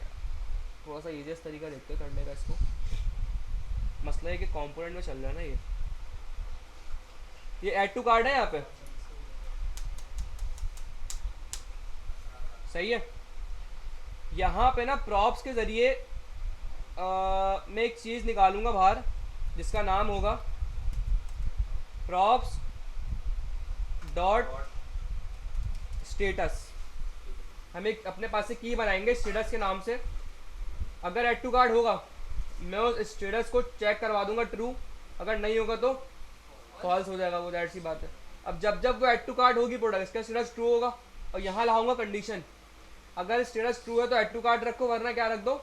थोड़ा सा इजीएस्ट तरीका देखते हैं करने का इसको। मसला है कि कंपोनेंट में चल रहा है ना, ये ऐड टू कार्ड है यहाँ पे, सही है। यहाँ पे ना प्रॉप्स के ज़रिए मैं एक चीज़ निकालूंगा बाहर जिसका नाम होगा प्रॉप्स डॉट स्टेटस, हम एक अपने पास से की बनाएंगे स्टेटस के नाम से। अगर ऐड टू कार्ट होगा मैं उस स्टेटस को चेक करवा दूंगा ट्रू, अगर नहीं होगा तो फॉल्स हो जाएगा, वो दैट सी बात है। अब जब जब वो ऐड टू कार्ट होगी प्रोडक्ट, इसका स्टेटस ट्रू होगा, और यहाँ लाऊंगा कंडीशन, अगर स्टेटस ट्रू है तो ऐड टू कार्ट रखो, वरना क्या रख दो,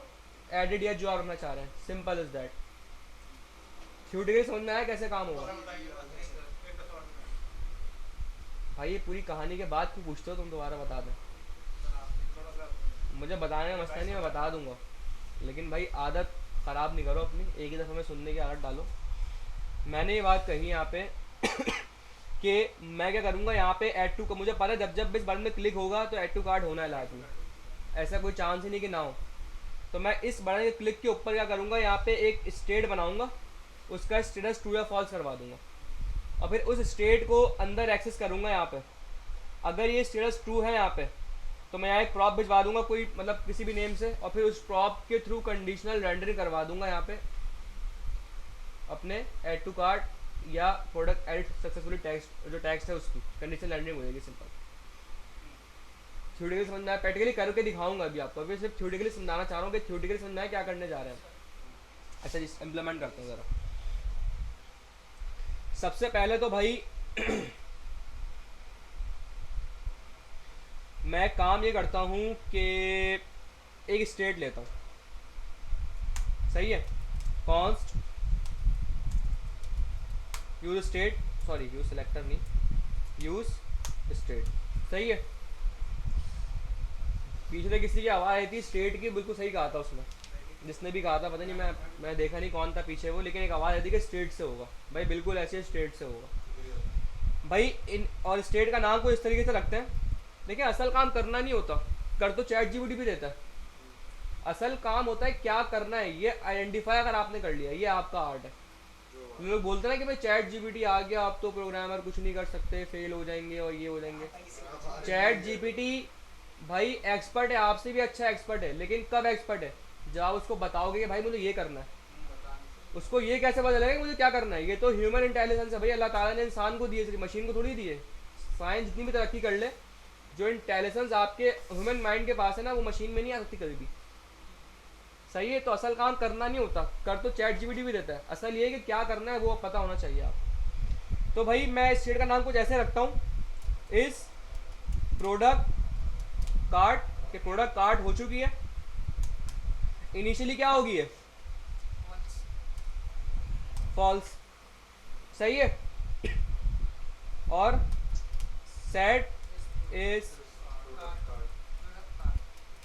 एडिड या जो आप रखना चाह रहे हैं। Simple is that. थ्योरेटिकली समझ में आया कैसे काम होगा? भाई ये पूरी कहानी के बाद क्यों पूछते हो तुम, दोबारा बता दें। मुझे बताने का मसला नहीं, मैं बता दूंगा, लेकिन भाई आदत ख़राब नहीं करो अपनी, एक ही दफ़ा में सुनने की आदत डालो। मैंने ये बात कही यहाँ पे कि मैं क्या करूँगा यहाँ पे ऐड टू का, मुझे पता है जब जब इस बटन में क्लिक होगा तो ऐड टू कार्ड होना है लाजमी, ऐसा कोई चांस ही नहीं कि ना हो। तो मैं इस बटन के क्लिक के ऊपर क्या करूँगा, यहाँ पे एक स्टेट बनाऊँगा, उसका स्टेटस ट्रू या फॉल्स करवा दूँगा, और फिर उस स्टेट को अंदर एक्सेस करूँगा यहाँ पे। अगर ये स्टेटस ट्रू है यहाँ पे तो मैं यहाँ एक प्रॉप भिजवा दूंगा कोई, मतलब किसी भी नेम से, और फिर उस प्रॉप के थ्रू कंडीशनल रेंडरिंग करवा दूंगा यहाँ पे अपने ऐड टू कार्ट या प्रोडक्ट एडिट सक्सेसफुली टेक्स्ट, जो टेक्स्ट है उसकी कंडीशनल रेंडरिंग हो जाएगी। सिंपल थ्योरेटिकली समझना है, प्रैक्टिकली करके दिखाऊंगा अभी आपको, अभी सिर्फ थ्योरेटिकली समझाना चाह रहा हूँ कि थ्योरेटिकली समझना है क्या करने जा रहे हैं। अच्छा जी, इम्प्लीमेंट करते हैं ज़रा। सबसे पहले तो भाई मैं काम ये करता हूँ कि एक स्टेट लेता हूँ, सही है, const use state, sorry use selector नहीं, यूज स्टेट, सही है। पीछे से किसी की आवाज़ आई थी स्टेट की, बिल्कुल सही कहा था उसने, जिसने भी कहा था पता नहीं, मैं देखा नहीं कौन था पीछे वो, लेकिन एक आवाज़ आई थी कि स्टेट से होगा। भाई बिल्कुल ऐसे स्टेट से होगा भाई। इन और स्टेट का नाम को इस तरीके से रखते हैं, देखिए असल काम करना नहीं होता, कर तो चैट जीपीटी भी देता है, असल काम होता है क्या करना है ये आइडेंटिफाई अगर आपने कर लिया, ये आपका आर्ट है। लोग बोलते हैं ना कि भाई चैट जीपीटी आ गया, आप तो प्रोग्रामर कुछ नहीं कर सकते, फेल हो जाएंगे और ये हो जाएंगे। चैट जीपीटी भाई एक्सपर्ट है, आपसे भी अच्छा एक्सपर्ट है, लेकिन कब एक्सपर्ट है, जब आप उसको बताओगे कि भाई मुझे ये करना है। उसको ये कैसे पता चलेगा कि मुझे क्या करना है, ये तो ह्यूमन इंटेलिजेंस है भाई, अल्लाह ताला ने इंसान को दिए, मशीन को थोड़ी दिए। साइंस जितनी भी तरक्की कर ले, जो इंटेलिजेंस आपके ह्यूमन माइंड के पास है ना, वो मशीन में नहीं आ सकती कभी भी, सही है। तो असल काम करना नहीं होता, कर तो चैट जीपीटी भी देता है, असल ये है कि क्या करना है वो पता होना चाहिए आप। तो भाई मैं इस स्टेट का नाम कुछ ऐसे रखता हूँ, इस प्रोडक्ट कार्ट के प्रोडक्ट कार्ट हो चुकी है, इनिशियली क्या होगी है, फॉल्स, सही है। और set is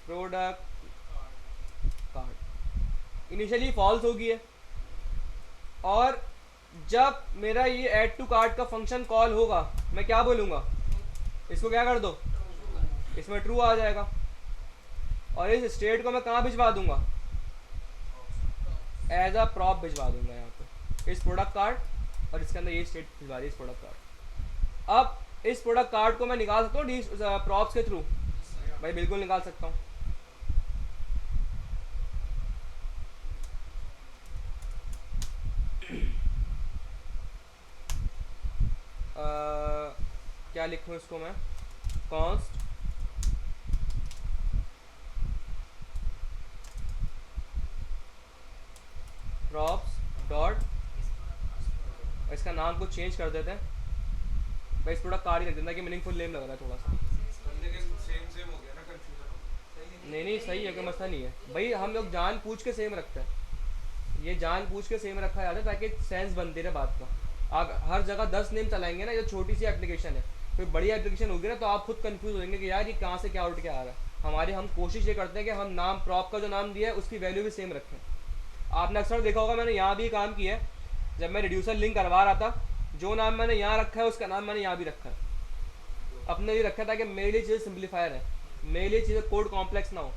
product cart, initially false होगी है, और जब मेरा ये ऐड टू कार्ट का फंक्शन कॉल होगा मैं क्या बोलूँगा, इसको क्या कर दो, इसमें ट्रू आ जाएगा। और इस स्टेट को मैं कहाँ भिजवा दूंगा, एज अ प्रॉप भिजवा दूंगा यहाँ पे इस प्रोडक्ट कार्ड, और इसके अंदर ये स्टेट भिजवा दी इस प्रोडक्ट कार्ड। अब इस प्रोडक्ट कार्ड को मैं निकाल सकता हूँ प्रॉप्स के थ्रू, भाई बिल्कुल निकाल सकता हूँ। क्या लिखूँ इसको मैं, कॉन्स्ट प्रॉप्स डॉट, इसका नाम को चेंज कर देते हैं भाई, इस प्रोडक्ट कार्ड ही रख देना कि मीनिंगफुल नेम लग रहा है थोड़ा सा। नहीं सही है, कोई मसला नहीं है भाई, हम लोग जान पूछ के सेम रखते हैं, ये जान पूछ के सेम रखा जाता है ताकि सेंस बनती रहे बात का। आप हर जगह 10 नेम चलाएंगे ना, ये छोटी सी एप्लीकेशन है, कोई बड़ी एप्लीकेशन होगी ना तो आप खुद कंफ्यूज हो जाएंगे कि यार ये कहाँ से क्या उठ के आ रहा है। हम कोशिश ये करते हैं कि हम नाम प्रॉप का जो नाम दिया है उसकी वैल्यू भी सेम रखें। आपने अक्सर देखा होगा, मैंने यहाँ भी काम किया है, जब मैं रिड्यूसर लिंक करवा रहा था, जो नाम मैंने यहाँ रखा है उसका नाम मैंने यहाँ भी रखा है, अपने लिए रखा था कि मेरे लिए चीज़ें सिंप्लीफायर है, मेरे लिए चीज़ें कोड कॉम्प्लेक्स ना हो।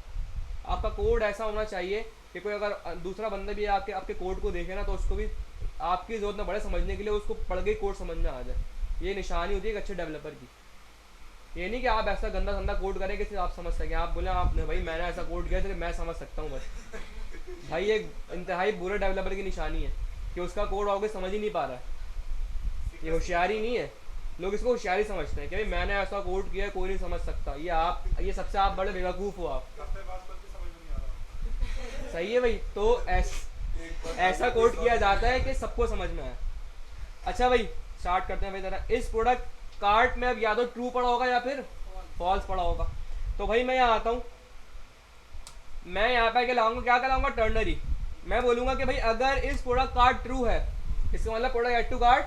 आपका कोड ऐसा होना चाहिए कि कोई अगर दूसरा बंदा भी आपके कोड को देखे ना तो उसको भी आपकी ज़रूरत ना पड़े समझने के लिए, उसको पढ़ के कोड समझ में आ जाए। ये निशानी होती है एक अच्छे डेवलपर की। ये नहीं कि आप ऐसा गंदा गंदा कोड करें कि सिर्फ आप समझ सकें, आप बोले आपने भाई मैंने ऐसा कोड किया तो मैं समझ सकता हूँ बस, भाई ये इंतहाई बुरे डेवलपर की निशानी है कि उसका कोड आओगे समझ ही नहीं पा रहा है, ये होशियारी नहीं है। लोग इसको होशियारी समझते हैं कि भाई मैंने ऐसा कोड किया है, कोई नहीं समझ सकता। ये सबसे आप बड़े बेवकूफ़ हो आप। सही है भाई, तो ऐसा कोड किया जाता है कि सबको समझ में आए। अच्छा भाई, स्टार्ट करते हैं भाई जरा। इस प्रोडक्ट कार्ट में अब या तो ट्रू पड़ा होगा या फिर फॉल्स पड़ा होगा। तो भाई मैं यहाँ आता हूँ, मैं यहाँ पे आके लाऊंगा, क्या कराऊंगा, टर्नरी। मैं बोलूंगा कि भाई अगर इस प्रोडक्ट कार्ड ट्रू है, इसका मतलब प्रोडक्ट एड टू कार्ड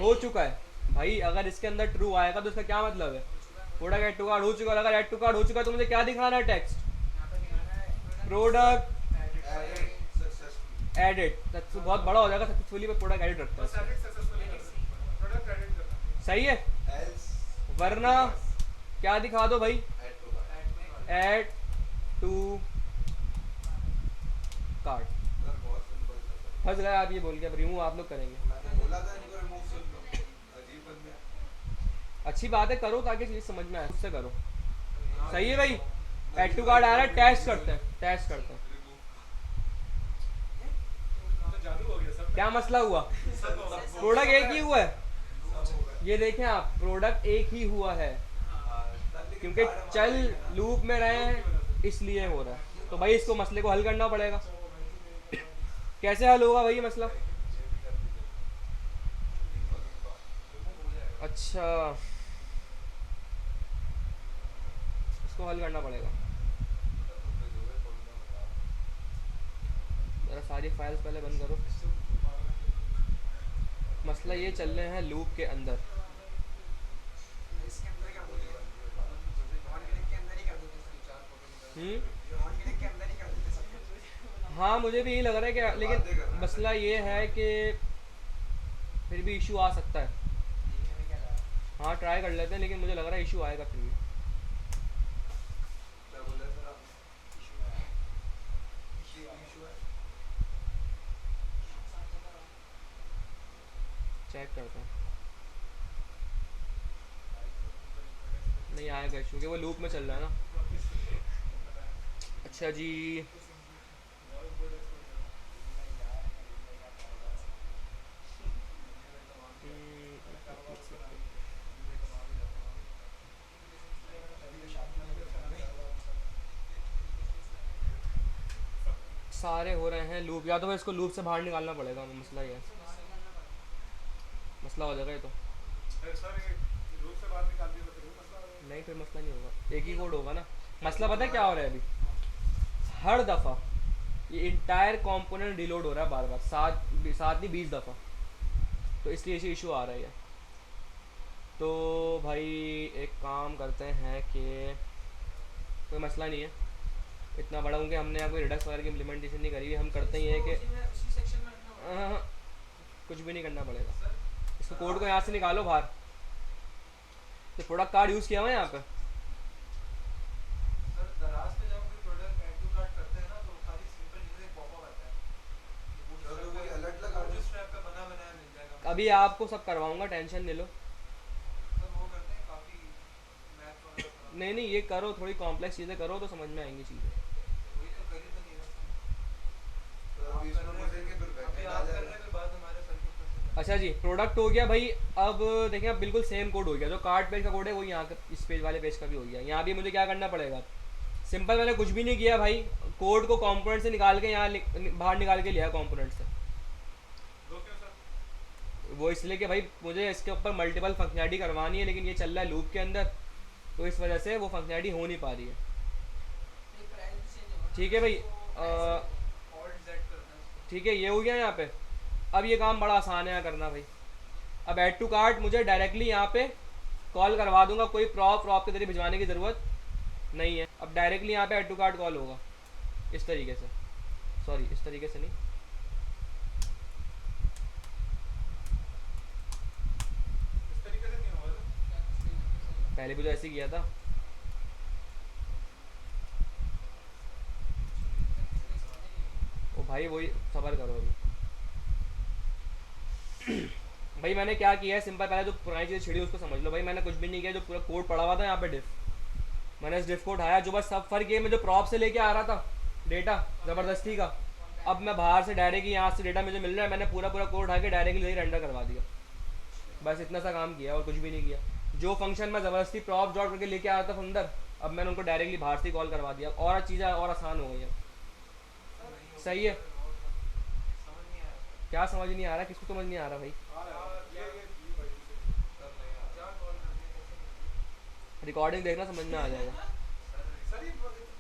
हो चुका है। भाई अगर इसके अंदर ट्रू आएगा तो इसका क्या मतलब है, प्रोडक्ट एड टू कार्ड हो चुका है। अगर एड टू कार्ड हो चुका है तो मुझे क्या दिखाना है, टेक्स्ट यहाँ पे दिखाना है प्रोडक्ट सक्सेसफुली एडिट। बहुत बड़ा हो जाएगा, सक्सेसफुली पे प्रोडक्ट एडिट रखता बस है। एडिट सक्सेसफुली प्रोडक्ट एडिट करना सही है, एल्स वरना क्या दिखा दो भाई, add to cart add to card. Sir बहुत सिंपल था सर फंस गए आप ये बोल के। अब रिमूव आप लोग करेंगे, मैंने बोला था इनको रिमूव सुन लो अजीब बंदे हैं अच्छी बात है, करो ताकि चीज समझ में आए, उससे करो। सही है भाई, एड टू कार्ड आ रहा है, टेस्ट करते हैं, टेस्ट करते हैं तो जादू हो गया सब क्या मसला हुआ। सब होगा प्रोडक्ट एक ही हुआ है, सब होगा ये देखें आप, प्रोडक्ट एक ही हुआ है, क्योंकि चल लूप में रहे हैं इसलिए हो रहा है। तो भाई इसको मसले को हल करना पड़ेगा। कैसे हल होगा भाई ये मसला। अच्छा, इसको हल करना पड़ेगा। जरा सारी फाइल्स पहले बंद करो। मसला ये चल रहे हैं लूप के अंदर। इसके अंदर कर दोगे ऑन क्लिक के अंदर ही कर दोगे ऑन क्लिक के अंदर ही कर दोगे सब हाँ मुझे भी यही लग रहा है कि, लेकिन मसला ये है कि फिर भी इशू आ सकता है। देखने में क्या जा रहा है हाँ ट्राई कर लेते हैं, लेकिन मुझे लग रहा है इशू आएगा फिर भी। क्या बोले सर आप इशू है इशू है चेक करते हैं, नहीं आएगा इशू, कि वो लूप में चल रहा है ना। अच्छा जी, सारे हो रहे हैं लूप, या तो फिर इसको लूप से बाहर निकालना पड़ेगा। मसला ये है, मसला हो जाएगा ये तो। सर ये रूप से बाहर निकाल दिया तो फिर मसला हो जाएगा नहीं फिर मसला नहीं होगा, एक ही कोड होगा ना। मसला पता है क्या हो रहा है अभी, हर दफ़ा ये इंटायर कंपोनेंट रिलोड हो रहा है बार बार, सात नहीं 20 दफ़ा, तो इसलिए इसे इशू आ रहा है। तो भाई एक काम करते हैं कि कोई मसला नहीं है इतना बड़ा, क्योंकि हमने यहाँ कोई रिडक्स वगैरह की इम्प्लीमेंटेशन नहीं करी हुई। हम करते ही है कि उसी सेक्शन में रखना पड़ेगा कुछ भी नहीं करना पड़ेगा। इसको कोड को यहाँ से निकालो बाहर। तो प्रोडक्ट कार्ड यूज़ किया हुआ है यहाँ पे। सर दराज पे जब कोई प्रोडक्ट ऐड टू कार्ट करते हैं ना तो खाली सिंपल यूजर एक पॉपअप आता है तो कोई अलर्ट लगा दो स्ट्रैप पे बना बनाया मिल जाएगा अभी आपको सब करवाऊंगा, टेंशन ले लो। सर वो करते हैं काफी मैथ वाला काम नहीं नहीं, ये करो, थोड़ी कॉम्प्लेक्स चीज़ें करो तो समझ में आएंगी चीज़ें। वही तो करी तो नहीं रहा अभी इसमें बोलेंगे फिर बैकएंड आ जाएगा फिर बाद हमारे सर्किट पर अच्छा जी, प्रोडक्ट हो गया भाई। अब देखें, अब बिल्कुल सेम कोड हो गया, जो कार्ड पेज का कोड है वो यहाँ का इस पेज वाले पेज का भी हो गया। यहाँ भी मुझे क्या करना पड़ेगा, सिंपल, मैंने कुछ भी नहीं किया भाई, कोड को कंपोनेंट से निकाल के यहाँ बाहर निकाल के लिया कंपोनेंट से। दो क्यों सर वो इसलिए कि भाई मुझे इसके ऊपर मल्टीपल फंक्शनैलिटी करवानी है, लेकिन ये चल रहा है लूप के अंदर, तो इस वजह से वो फंक्शनैलिटी हो नहीं पा रही है। एक प्राइस भी चेंज होगा ठीक है भाई, ऑल्ट जेड करना है ठीक है, ये हो गया यहाँ पे। अब ये काम बड़ा आसान है यहाँ करना भाई। अब ऐड टू कार्ट मुझे डायरेक्टली यहाँ पे कॉल करवा दूंगा, कोई प्रॉप के जरिए भिजवाने की ज़रूरत नहीं है। अब डायरेक्टली यहाँ पे ऐड टू कार्ट कॉल होगा इस तरीके से, सॉरी इस तरीके से नहीं, इस तरीके से नहीं होगा सर पहले भी तो ऐसे ही किया था। ओ भाई वही, सबर करो अभी। भाई मैंने क्या किया है, सिंपल, पहले जो पुरानी चीज़ छिड़ी उसको समझ लो भाई। मैंने कुछ भी नहीं किया, जो पूरा कोड पड़ा हुआ था यहाँ पे डिफ, मैंने इस डिफ को उठाया। जो बस सब फर्क ये, मैं जो प्रॉप से लेके आ रहा था डेटा ज़बरदस्ती का, अब मैं बाहर से डायरेक्ट यहाँ से डेटा मुझे मिल रहा है, मैंने पूरा कोड उठा के डायरेक्टली यही रेंडर करवा दिया। बस इतना सा काम किया और कुछ भी नहीं किया। जो फंक्शन में ज़बरदस्ती प्रॉप जॉट करके लेके आ रहा था अंदर, अब मैंने उनको डायरेक्टली बाहर से कॉल करवा दिया और चीज़ें और आसान हो गई हैं। सही है। समझ नहीं आया क्या समझ नहीं आ रहा, किसको समझ नहीं आ रहा भाई? क्या कॉल करके कैसे रिकॉर्डिंग देखना, समझ में आ जाएगा। सर ये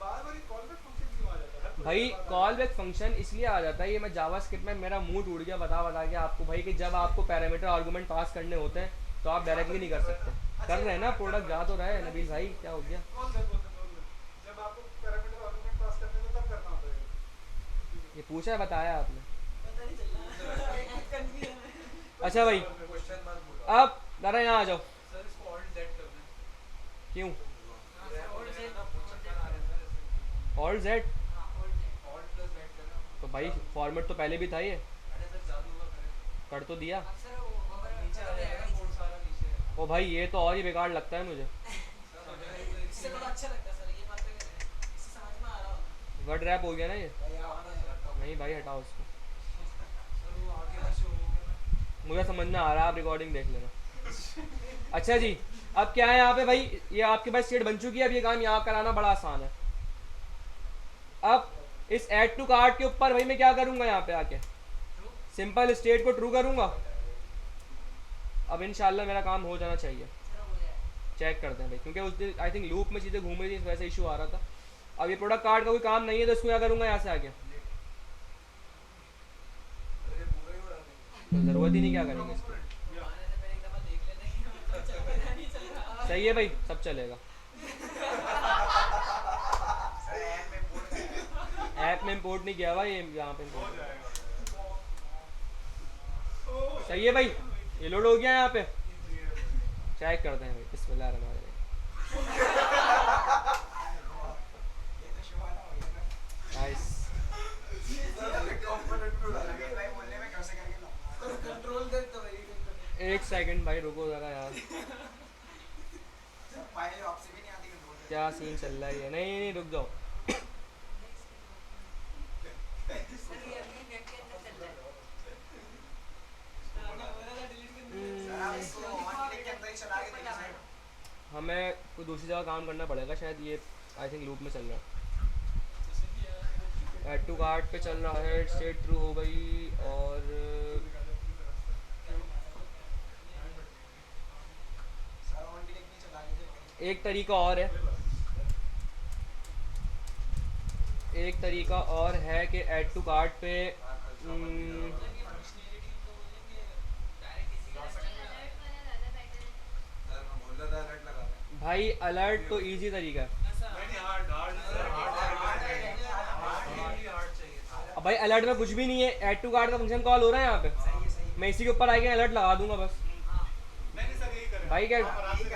बार-बार कॉल बैक फंक्शन क्यों आ जाता है? भाई कॉल बैक फंक्शन इसलिए आ जाता है, ये मैं जावास्क्रिप्ट में मेरा मुंह टूट गया बता बता के आपको भाई, कि जब आपको पैरामीटर आर्गुमेंट पास करने होते हैं तो आप डायरेक्टली नहीं कर सकते। कर रहे हैं ना, प्रोडक्ट जा तो रहा है नबील भाई, क्या हो गया? कॉल बैक बोलते हैं। जब आपको पैरामीटर आर्गुमेंट पास करने में तब करना होता है। ये पूछा है, बताया आपने? पता नहीं चल रहा कंफ्यूजन है। अच्छा भाई, क्वेश्चन मत बोलो अब जरा यहाँ आ जाओ। सर इसको ऑल्ट जेड कर दें क्यों? ऑल्ट जेड ना बहुत चक्कर आ रहे हैं सर इसमें ऑल जेड? हां होल्ड है। ऑल्ट प्लस जेड करना तो भाई फॉर्मेट तो पहले भी था ये, अरे सर जादू का करें कर तो दिया। अक्सर वो होवर नीचे आ जाएगा कोड सारा नीचे है ओ भाई ये तो और ही बेकार लगता है मुझे। सर हमें इससे थोड़ा अच्छा लगता है सर, ये बात तो कह रहे हैं, इससे समझ में आ रहा होगा। वर्ड रैप हो गया ना ये। भाई आप नहीं भाई हटाओ उसको, सर वो आगे का शो हो गया ना मुझे समझ में आ रहा है, आप रिकॉर्डिंग देख लेना। अच्छा जी, अब क्या है यहाँ पे भाई, ये आपके पास स्टेट बन चुकी है, अब ये काम यहाँ कराना बड़ा आसान है। अब इस ऐड टू कार्ट के ऊपर भाई मैं क्या करूँगा, यहाँ पे आके सिंपल स्टेट को ट्रू करूँगा। अब इंशाल्लाह मेरा काम हो जाना चाहिए। सर हो जाए। चेक करते हैं भाई, क्योंकि उस दिन आई थिंक लूप में चीज़ें घूम रही थी, इस वजह से इशू आ रहा था। अब ये प्रोडक्ट कार्ड का कोई काम नहीं है तो इसको क्या करूँगा यहाँ से आके, अरे पूरा ही उड़ा देंगे तो ज़रूरत ही नहीं, क्या करेंगे इसको। आने से पहले एक दफा देख लेते हैं कि मतलब चल रहा है नहीं चल रहा। सही है भाई, सब चलेगा। सर ऐप में बोल ऐप में इंपोर्ट नहीं किया भाई, ये यहाँ पे import किया। सही है भाई, ये लोड हो गया यहाँ पे। चेक करते हैं भाई, बिस्मिल्लाहिर्रहमानिर्रहीम। ये तो शुभाना हो गया ना। नाइस। भाई बोलने में कैसे करके लाऊंगा। कंट्रोल देख तो भाई एक सेकंड भाई रुको जरा यार, फाइल आपसे भी नहीं आती कंट्रोल। क्या सीन चल रहा है ये? नहीं नहीं रुक जाओ। सर ये अभी नेट के अंदर चल रहा है। सर आप इसको ऑन क्लिक के अंदर ही चला के देखिए सर। हमें कोई दूसरी जगह काम करना पड़ेगा शायद, ये आई थिंक लूप में चल रहा है। ऐड टू कार्ट पे चल रहा है, स्टेट ट्रू हो गई। और सर ऑन क्लिक नहीं चला के देखिए। एक तरीका और है, एक तरीका और है कि ऐड टू कार्ट पे भाई अलर्ट तो इजी तरीका है। अब भाई अलर्ट में कुछ भी नहीं है, ऐड टू कार्ट का फंक्शन कॉल हो रहा है यहाँ पे, मैं इसी के ऊपर आके अलर्ट लगा दूंगा बस। भाई क्या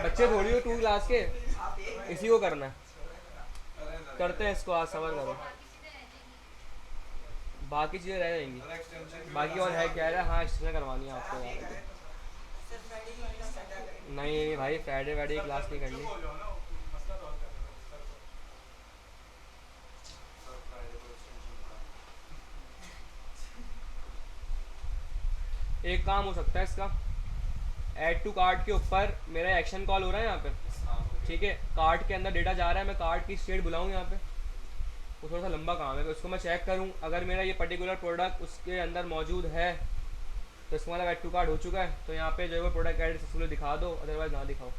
बच्चे थोड़ी हो 2 क्लास के, इसी को करना है। करते हैं इसको, आज सबर करो, बाकी चीज़ें रह जाएंगी। बाकी और है क्या है? हाँ एक्सटेंशन करवानी है आपको यार। नहीं भाई फ्राइडे वाइडे की क्लास नहीं करनी। एक काम हो सकता है इसका, ऐड टू कार्ट के ऊपर मेरा एक्शन कॉल हो रहा है यहाँ पे, ठीक है, कार्ट के अंदर डेटा जा रहा है, मैं कार्ट की स्टेट बुलाऊँ यहाँ पे, वो थोड़ा सा लंबा काम है, तो उसको मैं चेक करूँ, अगर मेरा ये पर्टिकुलर प्रोडक्ट उसके अंदर मौजूद है तो इसका मतलब ऐड टू कार्ट हो चुका है, तो यहाँ पे जो है वो प्रोडक्ट ऐड सक्सेसफुली दिखा दो, अदरवाइज ना दिखाओ।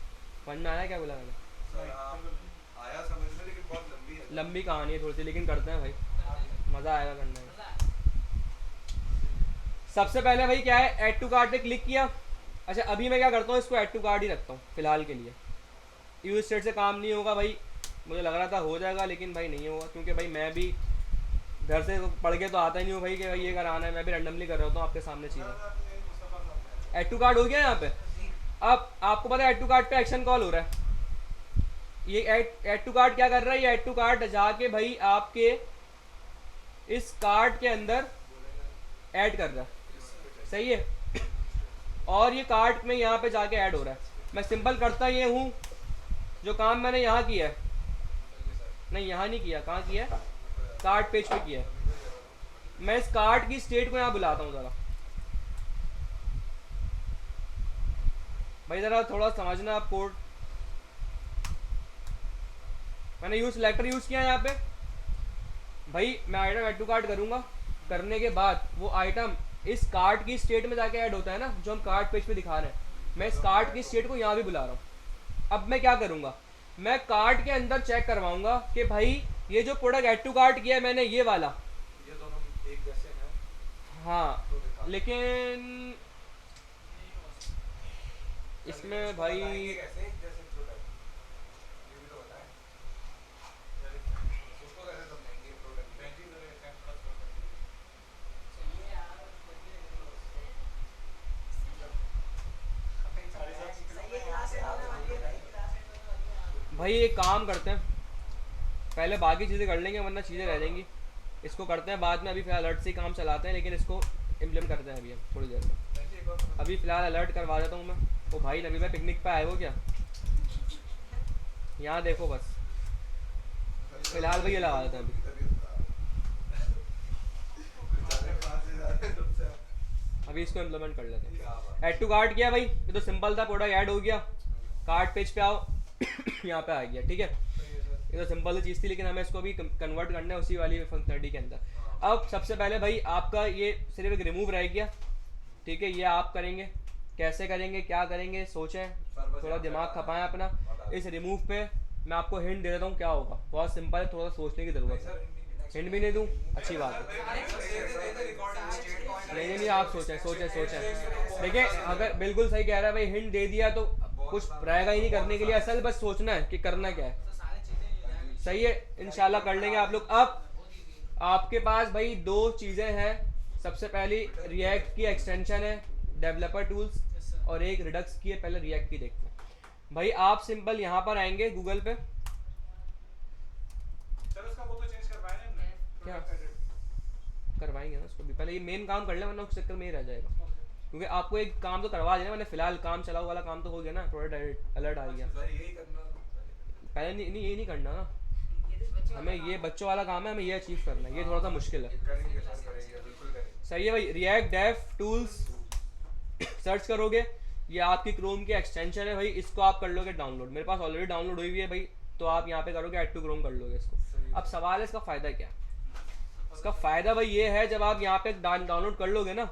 पढ़ना आया क्या बोला मैंने? आया समझ में, लेकिन बहुत लंबी है। लंबी कहानी है थोड़ी सी, लेकिन करते हैं भाई, मज़ा आएगा करने में। सबसे पहले भाई क्या है, ऐड टू कार्ट पे क्लिक किया। अच्छा अभी मैं क्या करता हूँ, इसको ऐड टू कार्ट ही रखता हूँ फिलहाल के लिए। यूज स्टेट से काम नहीं होगा भाई, मुझे लग रहा था हो जाएगा लेकिन भाई नहीं होगा, क्योंकि भाई मैं भी घर से पढ़ के तो आता ही नहीं हूँ भाई कि भाई ये कराना है, मैं भी रैंडमली कर रहा हूँ आपके सामने चीज़ें। ऐड टू कार्ट हो गया यहाँ पे। अब आपको पता है ऐड टू कार्ट पे एक्शन कॉल हो रहा है, ये ऐड टू कार्ट क्या कर रहा है, ये ऐड टू कार्ट जाके भाई आपके इस कार्ट के अंदर ऐड कर रहा है, सही है, और ये कार्ट में यहाँ पे जाके ऐड हो रहा है। मैं सिंपल करता ये हूँ, जो काम मैंने यहाँ किया है, नहीं यहाँ नहीं किया, कहाँ किया है, कार्ट पेज पे किया है। मैं इस कार्ट की स्टेट को यहाँ बुलाता हूँ ज़रा, भाई ज़रा थोड़ा समझना आप कोड। मैंने यूज सिलेक्टर यूज़ किया है यहाँ पे भाई। मैं आइटम ऐड टू कार्ट करूँगा, करने के बाद वो आइटम इस कार्ट की स्टेट में जाके ऐड होता है ना, जो हम कार्ट पेज पे दिखा रहे हैं। मैं इस कार्ट की स्टेट को यहाँ भी बुला रहा हूँ। अब मैं क्या करूँगा, मैं कार्ट के अंदर चेक करवाऊंगा कि भाई ये जो प्रोडक्ट ऐड टू कार्ट किया है मैंने, ये वाला, ये दोनों एक जैसे हैं हाँ, तो दिखा। लेकिन इसमें भाई कैसे एक जैसे प्रोडक्ट ये भी तो बताएं। उसको कैसे समझेंगे प्रोडक्ट बैंकिंग में एक्सेप्ट प्लस चाहिए यार सही क्लास है होने वाली है भाई, क्लास है होने वाली है। भाई एक काम करते हैं, पहले बाकी चीज़ें कर लेंगे वरना चीज़ें रह जाएंगी। इसको करते हैं बाद में, अभी फिलहाल अलर्ट से ही काम चलाते हैं, लेकिन इसको इम्प्लीमेंट करते हैं अभी हम थोड़ी देर में। अभी फ़िलहाल अलर्ट करवा देता हूँ मैं। ओ भाई नबी भाई पिकनिक पे आए हो क्या? यहाँ देखो बस, फिलहाल भाई ये लगा देते हैं अभी। अभी इसको इम्प्लीमेंट कर लेते हैं। ऐड टू कार्ट किया भाई, ये तो सिंपल था, प्रोडक्ट ऐड हो गया, कार्ट पेज पे आओ यहाँ पे आ गया, ठीक है। ये तो सिंपल सी चीज़ थी, लेकिन हमें इसको भी कन्वर्ट करना है उसी वाली फंक्शनलिटी के अंदर। अब सबसे पहले भाई आपका ये सिर्फ एक रिमूव रह गया, ठीक है। ये आप करेंगे, कैसे करेंगे, क्या करेंगे, सोचें, थोड़ा दिमाग खपाएं अपना। इस रिमूव पे मैं आपको हिंट दे देता हूँ क्या होगा, बहुत सिंपल है, थोड़ा सोचने की ज़रूरत है। हिंट भी नहीं दूँ, अच्छी बात है। नहीं, आप सोचें। देखिए अगर बिल्कुल सही कह रहा है भाई, हिंट दे दिया तो कुछ रहेगा ही नहीं करने के लिए, असल बस सोचना है कि करना क्या है। तो सारी चीजें सही है, इंशाल्लाह कर लेंगे आप लोग। अब आपके पास भाई दो चीज़ें हैं। सबसे पहली रिएक्ट की एक्सटेंशन है, डेवलपर टूल्स, और एक रिडक्स की है। पहले रिएक्ट की देखते हैं भाई। आप सिंपल यहाँ पर आएंगे गूगल पे, चलो इसका वो तो चेंज करवाए ना हमने। क्या करवाएंगे ना उसको भी, पहले ये मेन काम कर लें वरना उस चक्कर में ही रह जाएगा। क्योंकि आपको एक काम तो करवा देना, मैंने फिलहाल काम चलाओ वाला काम तो हो गया ना, थोड़ा अलर्ट आ गया। यही करना पहले नहीं ये नहीं करना ना, हमें ये बच्चों वाला काम है, हमें ये अचीव करना है, ये थोड़ा सा मुश्किल है। करेंगे सर, करेंगे बिल्कुल करेंगे। सही है भाई। रिएक्ट डेव टूल्स सर्च करोगे, ये आपकी क्रोम की एक्सटेंशन है भाई, इसको आप कर लोगे डाउनलोड। मेरे पास ऑलरेडी डाउनलोड हुई है भाई, तो आप यहाँ पे करोगे ऐड टू क्रोम कर लोगे इसको। अब सवाल है इसका फ़ायदा क्या? इसका फ़ायदा भाई ये है, जब आप यहाँ पे डाउनलोड कर लोगे ना,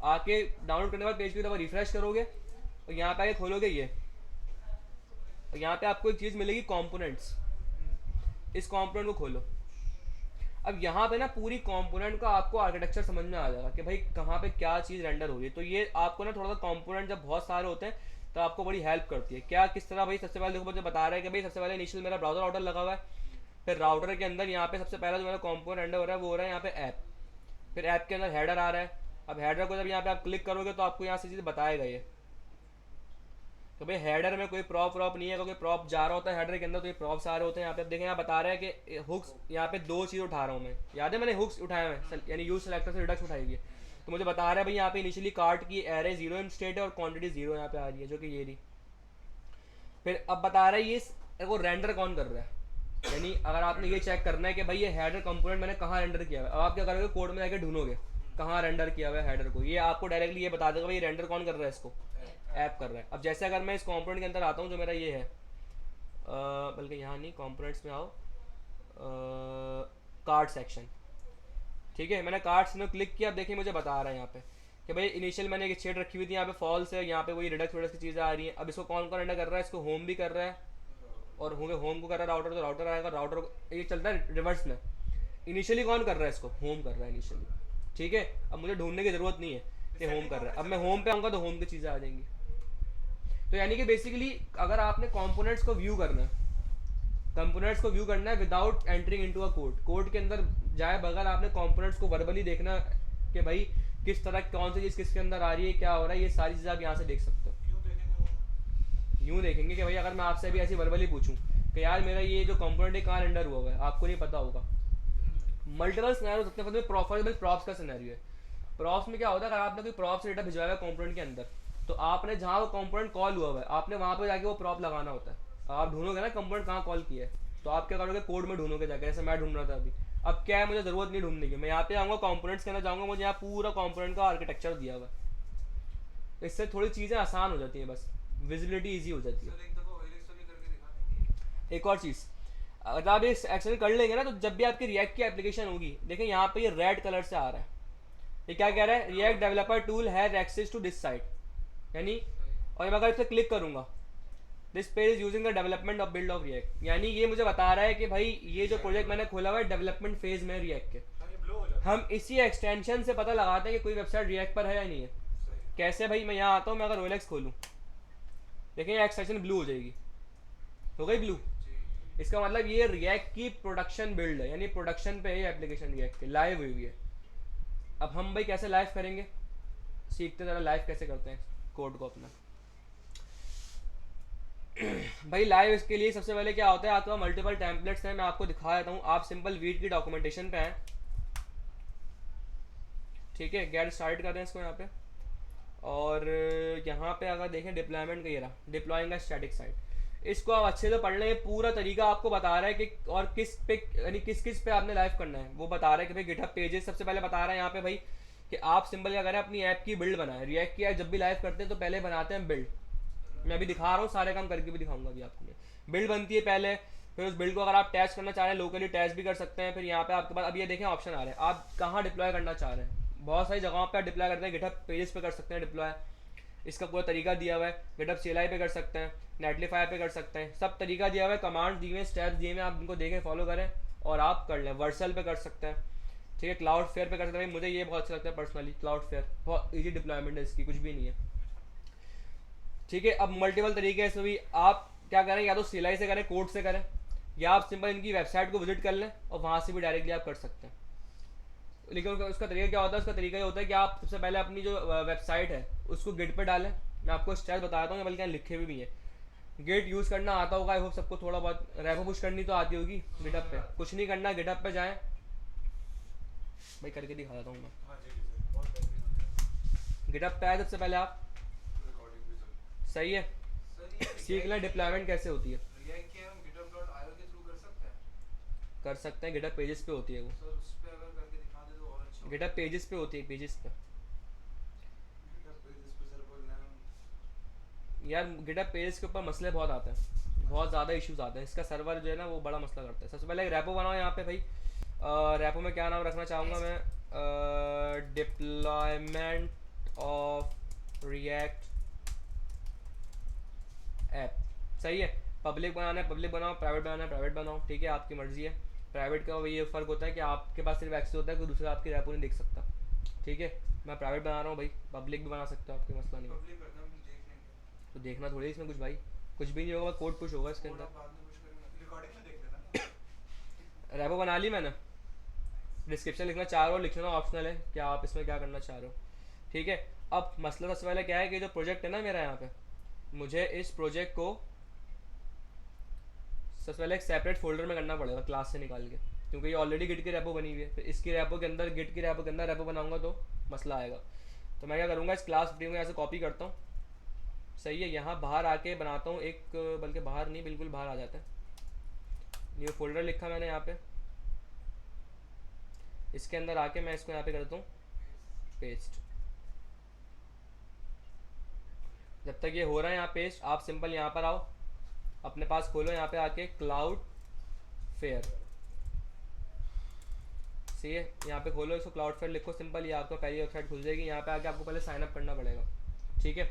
आके डाउनलोड करने के बाद पेज की तरफ रिफ्रेश करोगे और यहाँ पे आके खोलोगे ये, और यहाँ पे आपको एक चीज़ मिलेगी कंपोनेंट्स। इस कंपोनेंट को खोलो। अब यहाँ पे ना पूरी कंपोनेंट का आपको आर्किटेक्चर समझ में आ जाएगा कि भाई कहाँ पे क्या चीज़ रेंडर हो रही है। तो ये आपको ना थोड़ा सा कंपोनेंट जब बहुत सारे होते हैं तो आपको बड़ी हेल्प करती है। क्या किस तरह भाई, सबसे पहले देखो मुझे बता रहा है कि भाई सबसे पहले इनिशियल मेरा ब्राउजर राउटर लगा हुआ है, फिर राउटर के अंदर यहाँ पे सबसे पहला जो मेरा कंपोनेंट रेंडर हो रहा है वो हो रहा है यहाँ पे ऐप, फिर ऐप के अंदर हेडर आ रहा है। अब हेडर को जब यहाँ पे आप क्लिक करोगे तो आपको यहाँ से चीज़ बताएगा ये, तो भाई हेडर में कोई प्रॉप नहीं है, क्योंकि प्रॉप जा रहा होता है हेडर के अंदर, तो ये प्रॉप्स आ रहे होते हैं। यहाँ पे देखें, यहाँ बता रहा है कि हुक्स, यहाँ पे दो चीज़ उठा रहा हूँ मैं, याद है मैंने हुक्स उठाया मैं, यानी यूज सेलेक्टर से रिडक्स उठाई है। तो मुझे बता रहा है भाई यहाँ पे इनिशियली कार्ट की एरे 0 इन स्टेट है और क्वांटिटी 0 यहाँ पे आ रही है, जो कि ये रही। फिर अब बता रहा है ये वो रेंडर कौन कर रहा है, यानी अगर आपने ये चेक करना है कि भाई ये हेडर कंपोनेंट मैंने कहाँ रेंडर किया हुआ है। अब आप क्या करोगे, कोड में जाकर ढूंढोगे कहाँ रेंडर किया हुआ है हेडर को, ये आपको डायरेक्टली ये बता देगा भाई रेंडर कौन कर रहा है, इसको ऐप कर रहा है। अब जैसे अगर मैं इस कंपोनेंट के अंदर आता हूँ जो मेरा ये है, बल्कि यहाँ नहीं, कंपोनेंट्स में आओ, कार्ड सेक्शन, ठीक है। मैंने कार्ड्स में क्लिक किया, अब देखिए मुझे बता रहा है यहाँ पे कि भाई इनिशियल मैंने एक स्टेट रखी हुई थी, यहाँ पे फॉल्स है, यहाँ पे वही रिडक्स की चीज़ें आ रही हैं। अब इसको कौन रेंडर कर रहा है, इसको होम भी कर रहा है, और होम को कर रहा है राउटर, तो राउटर आएगा, राउटर ये चलता है रिवर्स में। इनिशियली कौन कर रहा है, इसको होम कर रहा है इनिशियली, ठीक है। अब मुझे ढूंढने की ज़रूरत नहीं है कि होम कर रहा है। अब मैं होम पे आऊँगा तो होम की चीज़ें आ जाएंगी। तो यानी कि बेसिकली अगर आपने कंपोनेंट्स को व्यू करना है, without entering into a code के अंदर जाए बगैर आपने कंपोनेंट्स को वर्बली देखना कि भाई किस तरह कौन सी चीज़ किसके अंदर आ रही है, क्या हो रहा है, ये सारी चीज़ें आप यहाँ से देख सकते हो। क्यों देखेंगे? यूँ देखेंगे कि भाई अगर मैं आपसे भी ऐसी वर्बली पूछूं कि यार मेरा ये जो कंपोनेंट है कहाँ रेंडर हुआ है, आपको नहीं पता होगा। मल्टीपल सिनेरियो सकते हैं, प्रॉप्स का सिनेरियो है। प्रॉप्स में क्या होता है, अगर आपने कोई प्रॉप्स डेटा भिजवाया है कंपोनेंट के अंदर, तो आपने जहाँ वो कंपोनेंट कॉल हुआ है आपने वहाँ पे जाके वो प्रॉप लगाना होता है। आप ढूंढोगे ना कंपोनेंट कहाँ कॉल किया है, तो आप क्या करोगे, कोड में ढूंढोगे जाके, जैसे मैं ढूंढ रहा था अभी। अब क्या है, मुझे ज़रूरत नहीं ढूंढने की, मैं यहाँ पे आऊँगा कंपोनेंट्स के अंदर जाऊँगा, मुझे यहाँ पूरा कंपोनेंट का आर्किटेक्चर दिया हुआ है। इससे थोड़ी चीज़ें आसान हो जाती हैं बस। विजिबिलिटी ईजी हो जाती है। सर एक दफा ओएलएक्स वाली करके दिखा देंगे। एक और चीज़, अगर आप इस एक्शन कर लेंगे ना, तो जब भी आपकी रिएक्ट की एप्लीकेशन होगी, देखिए यहाँ पे ये रेड कलर से आ रहा है, ये क्या कह रहा है, react developer tool has access to this site, यानी और मैं अगर इस पर क्लिक करूंगा, this page is using the development of build of react, यानी ये मुझे बता रहा है कि भाई ये जो प्रोजेक्ट मैंने खोला हुआ है डेवलपमेंट फेज में रिएक्ट के। हाँ, ये ब्लो हो जाता है। हम इसी एक्सटेंशन से पता लगाते हैं कि कोई वेबसाइट रिएक्ट पर है या नहीं है। सही। कैसे भाई, मैं यहाँ आता हूँ, मैं अगर OLX खोलूँ, देखिए एक्सटेंशन ब्लू हो जाएगी, हो गई ब्लू। जी। इसका मतलब ये रिएक्ट की प्रोडक्शन बिल्ड है, यानी प्रोडक्शन पे है एप्लीकेशन रिएक्ट की, लाइव हुई है। अब हम भाई कैसे लाइव करेंगे, सीखते जरा लाइव कैसे करते हैं कोड को अपना। भाई लाइव इसके लिए सबसे पहले क्या होता है, आपके पास मल्टीपल टेम्पलेट्स हैं, मैं आपको दिखा देता हूँ। आप सिंपल वीट की डॉक्यूमेंटेशन पे हैं, ठीक है, गेट स्टार्ट कर रहे हैं इसको यहाँ पे, और यहाँ पे अगर देखें डिप्लॉयमेंट का ये रहा, डिप्लॉइंग का स्टैटिक साइट, इसको आप अच्छे से पढ़ लें, पूरा तरीका आपको बता रहा है कि और किस पे, यानी किस किस पे आपने लाइव करना है, वो बता रहा है कि भाई गिटहब पेजेस सबसे पहले बता रहा है यहाँ पे भाई कि आप सिंपल क्या करें, अपनी ऐप की बिल्ड बनाएं। रिएक्ट की ऐप जब भी लाइव करते हैं तो पहले बनाते हैं बिल्ड, मैं अभी दिखा रहा हूँ, सारे काम करके भी दिखाऊंगा अभी आपको। बिल्ड बनती है पहले, फिर उस बिल्ड को अगर आप टैच करना चाह रहे हैं लोकली टैच भी कर सकते हैं। फिर यहाँ पे आपके पास अब ये देखें ऑप्शन आ रहे हैं, आप कहाँ डिप्लॉय करना चाह रहे हैं, बहुत सारी जगहों पे डिप्लॉय करते हैं, गिटहब पेजेस पे कर सकते हैं डिप्लॉय, इसका पूरा तरीका दिया हुआ है, गिटहब CLI पे कर सकते हैं, नेटलिफाई पे कर सकते हैं, सब तरीका दिया हुआ है, कमांड दिए हुए, स्टेप्स दिए हुए, आप इनको देखें फॉलो करें और आप कर लें। वर्सल पे कर सकते हैं, ठीक है, क्लाउड फेयर पे कर सकते हैं, मुझे ये बहुत अच्छा लगता है पर्सनली, क्लाउड फेयर बहुत ईजी डिप्लॉयमेंट है इसकी, कुछ भी नहीं है, ठीक है। अब मल्टीपल तरीके हैं, इसमें भी आप क्या करें, या तो CLI से करें, कोड से करें, या आप सिंपल इनकी वेबसाइट को विजिट कर लें और वहाँ से भी डायरेक्टली आप कर सकते हैं। लेकिन उसका तरीका क्या होता है, उसका तरीका ये होता है कि आप सबसे पहले अपनी जो वेबसाइट है उसको गिट पे डालें। मैं आपको स्टाइल बताता हूँ, बल्कि यहाँ लिखे हुए भी हैं। गिट यूज़ करना आता होगा, आई होप सबको थोड़ा बहुत, रेपो पुश करनी तो आती होगी गिटहब पे, कुछ नहीं करना, गिटहब पे जाएँ, भाई करके दिखा देता हूँ मैं। हाँ जी सर, बहुत बेहतरीन। गिटहब पे आए सबसे पहले आप, रिकॉर्डिंग भी चल। सही है, सर ये सीख लें डिप्लॉयमेंट कैसे होती है, रिएक्ट के हम github.io के थ्रू कर सकते हैं। कर सकते हैं, गिटहब पेजेस पे होती है वो, सर उस पे अगर करके दिखा दे तो और अच्छा होगा। गिटहब पेजेस पे होती है, पेजेस पे GitHub पेजेस पे सर बोल रहे हैं यार। गिटहब पेजेस के ऊपर मसले बहुत आते हैं, बहुत ज़्यादा इश्यूज आते हैं, इसका सर्वर जो है ना वो बड़ा मसला करता है। सबसे पहले एक रैपो बनाओ यहाँ पे भाई, रैपो में क्या नाम रखना चाहूँगा मैं, डिप्लॉयमेंट ऑफ रिएक्ट ऐप, सही है। पब्लिक बनाना है पब्लिक बनाओ, प्राइवेट बनाना है प्राइवेट बनाओ, ठीक है, आपकी मर्जी है। प्राइवेट का ये फ़र्क होता है कि आपके पास सिर्फ एक्सेस होता है, कोई दूसरा आपकी रैपो नहीं देख सकता, ठीक है। मैं प्राइवेट बना रहा हूँ भाई, पब्लिक भी बना सकते हो, आपकी मसला नहीं है। पब्लिक करना हम देख लेंगे। तो देखना थोड़ी इसमें कुछ भाई, कुछ भी नहीं होगा, कोड पुश होगा इसके थोड़ा अंदर। बाद में कुछ करेंगे। रिकॉर्डिंग में देख लेना। रैपो बना ली मैंने, डिस्क्रिप्शन लिखना चाह रहे हो लिख लेना, ऑप्शनल है क्या आप इसमें क्या करना चाह रहे हो, ठीक है। अब मसला सबसे पहले क्या है कि जो प्रोजेक्ट है ना मेरा यहाँ पे, मुझे इस प्रोजेक्ट को सबसे पहले एक सेपरेट फोल्डर में करना पड़ेगा क्लास से निकाल के, क्योंकि ये ऑलरेडी गिट की रैपो बनी हुई है। फिर इसकी रैपो के अंदर, गिट की रैपो के अंदर रैपो बनाऊंगा तो मसला आएगा। तो मैं क्या करूँगा, इस क्लास को यहाँ से कॉपी करता हूँ, सही है, यहाँ बाहर आके बनाता हूँ एक, बल्कि बाहर नहीं, बिल्कुल बाहर आ जाता है। न्यू फोल्डर लिखा मैंने यहाँ पे, इसके अंदर आके मैं इसको यहाँ पे करता हूँ पेस्ट। जब तक ये हो रहा है यहाँ पेस्ट, आप सिंपल यहाँ पर आओ, अपने पास खोलो यहाँ पे आके क्लाउड फेयर, सही है, यहाँ पे खोलो इसको, क्लाउड फेयर लिखो सिंपल, ये आपको पहली वेबसाइट खुल जाएगी। यहाँ पे आके आपको पहले साइन अप करना पड़ेगा, ठीक है।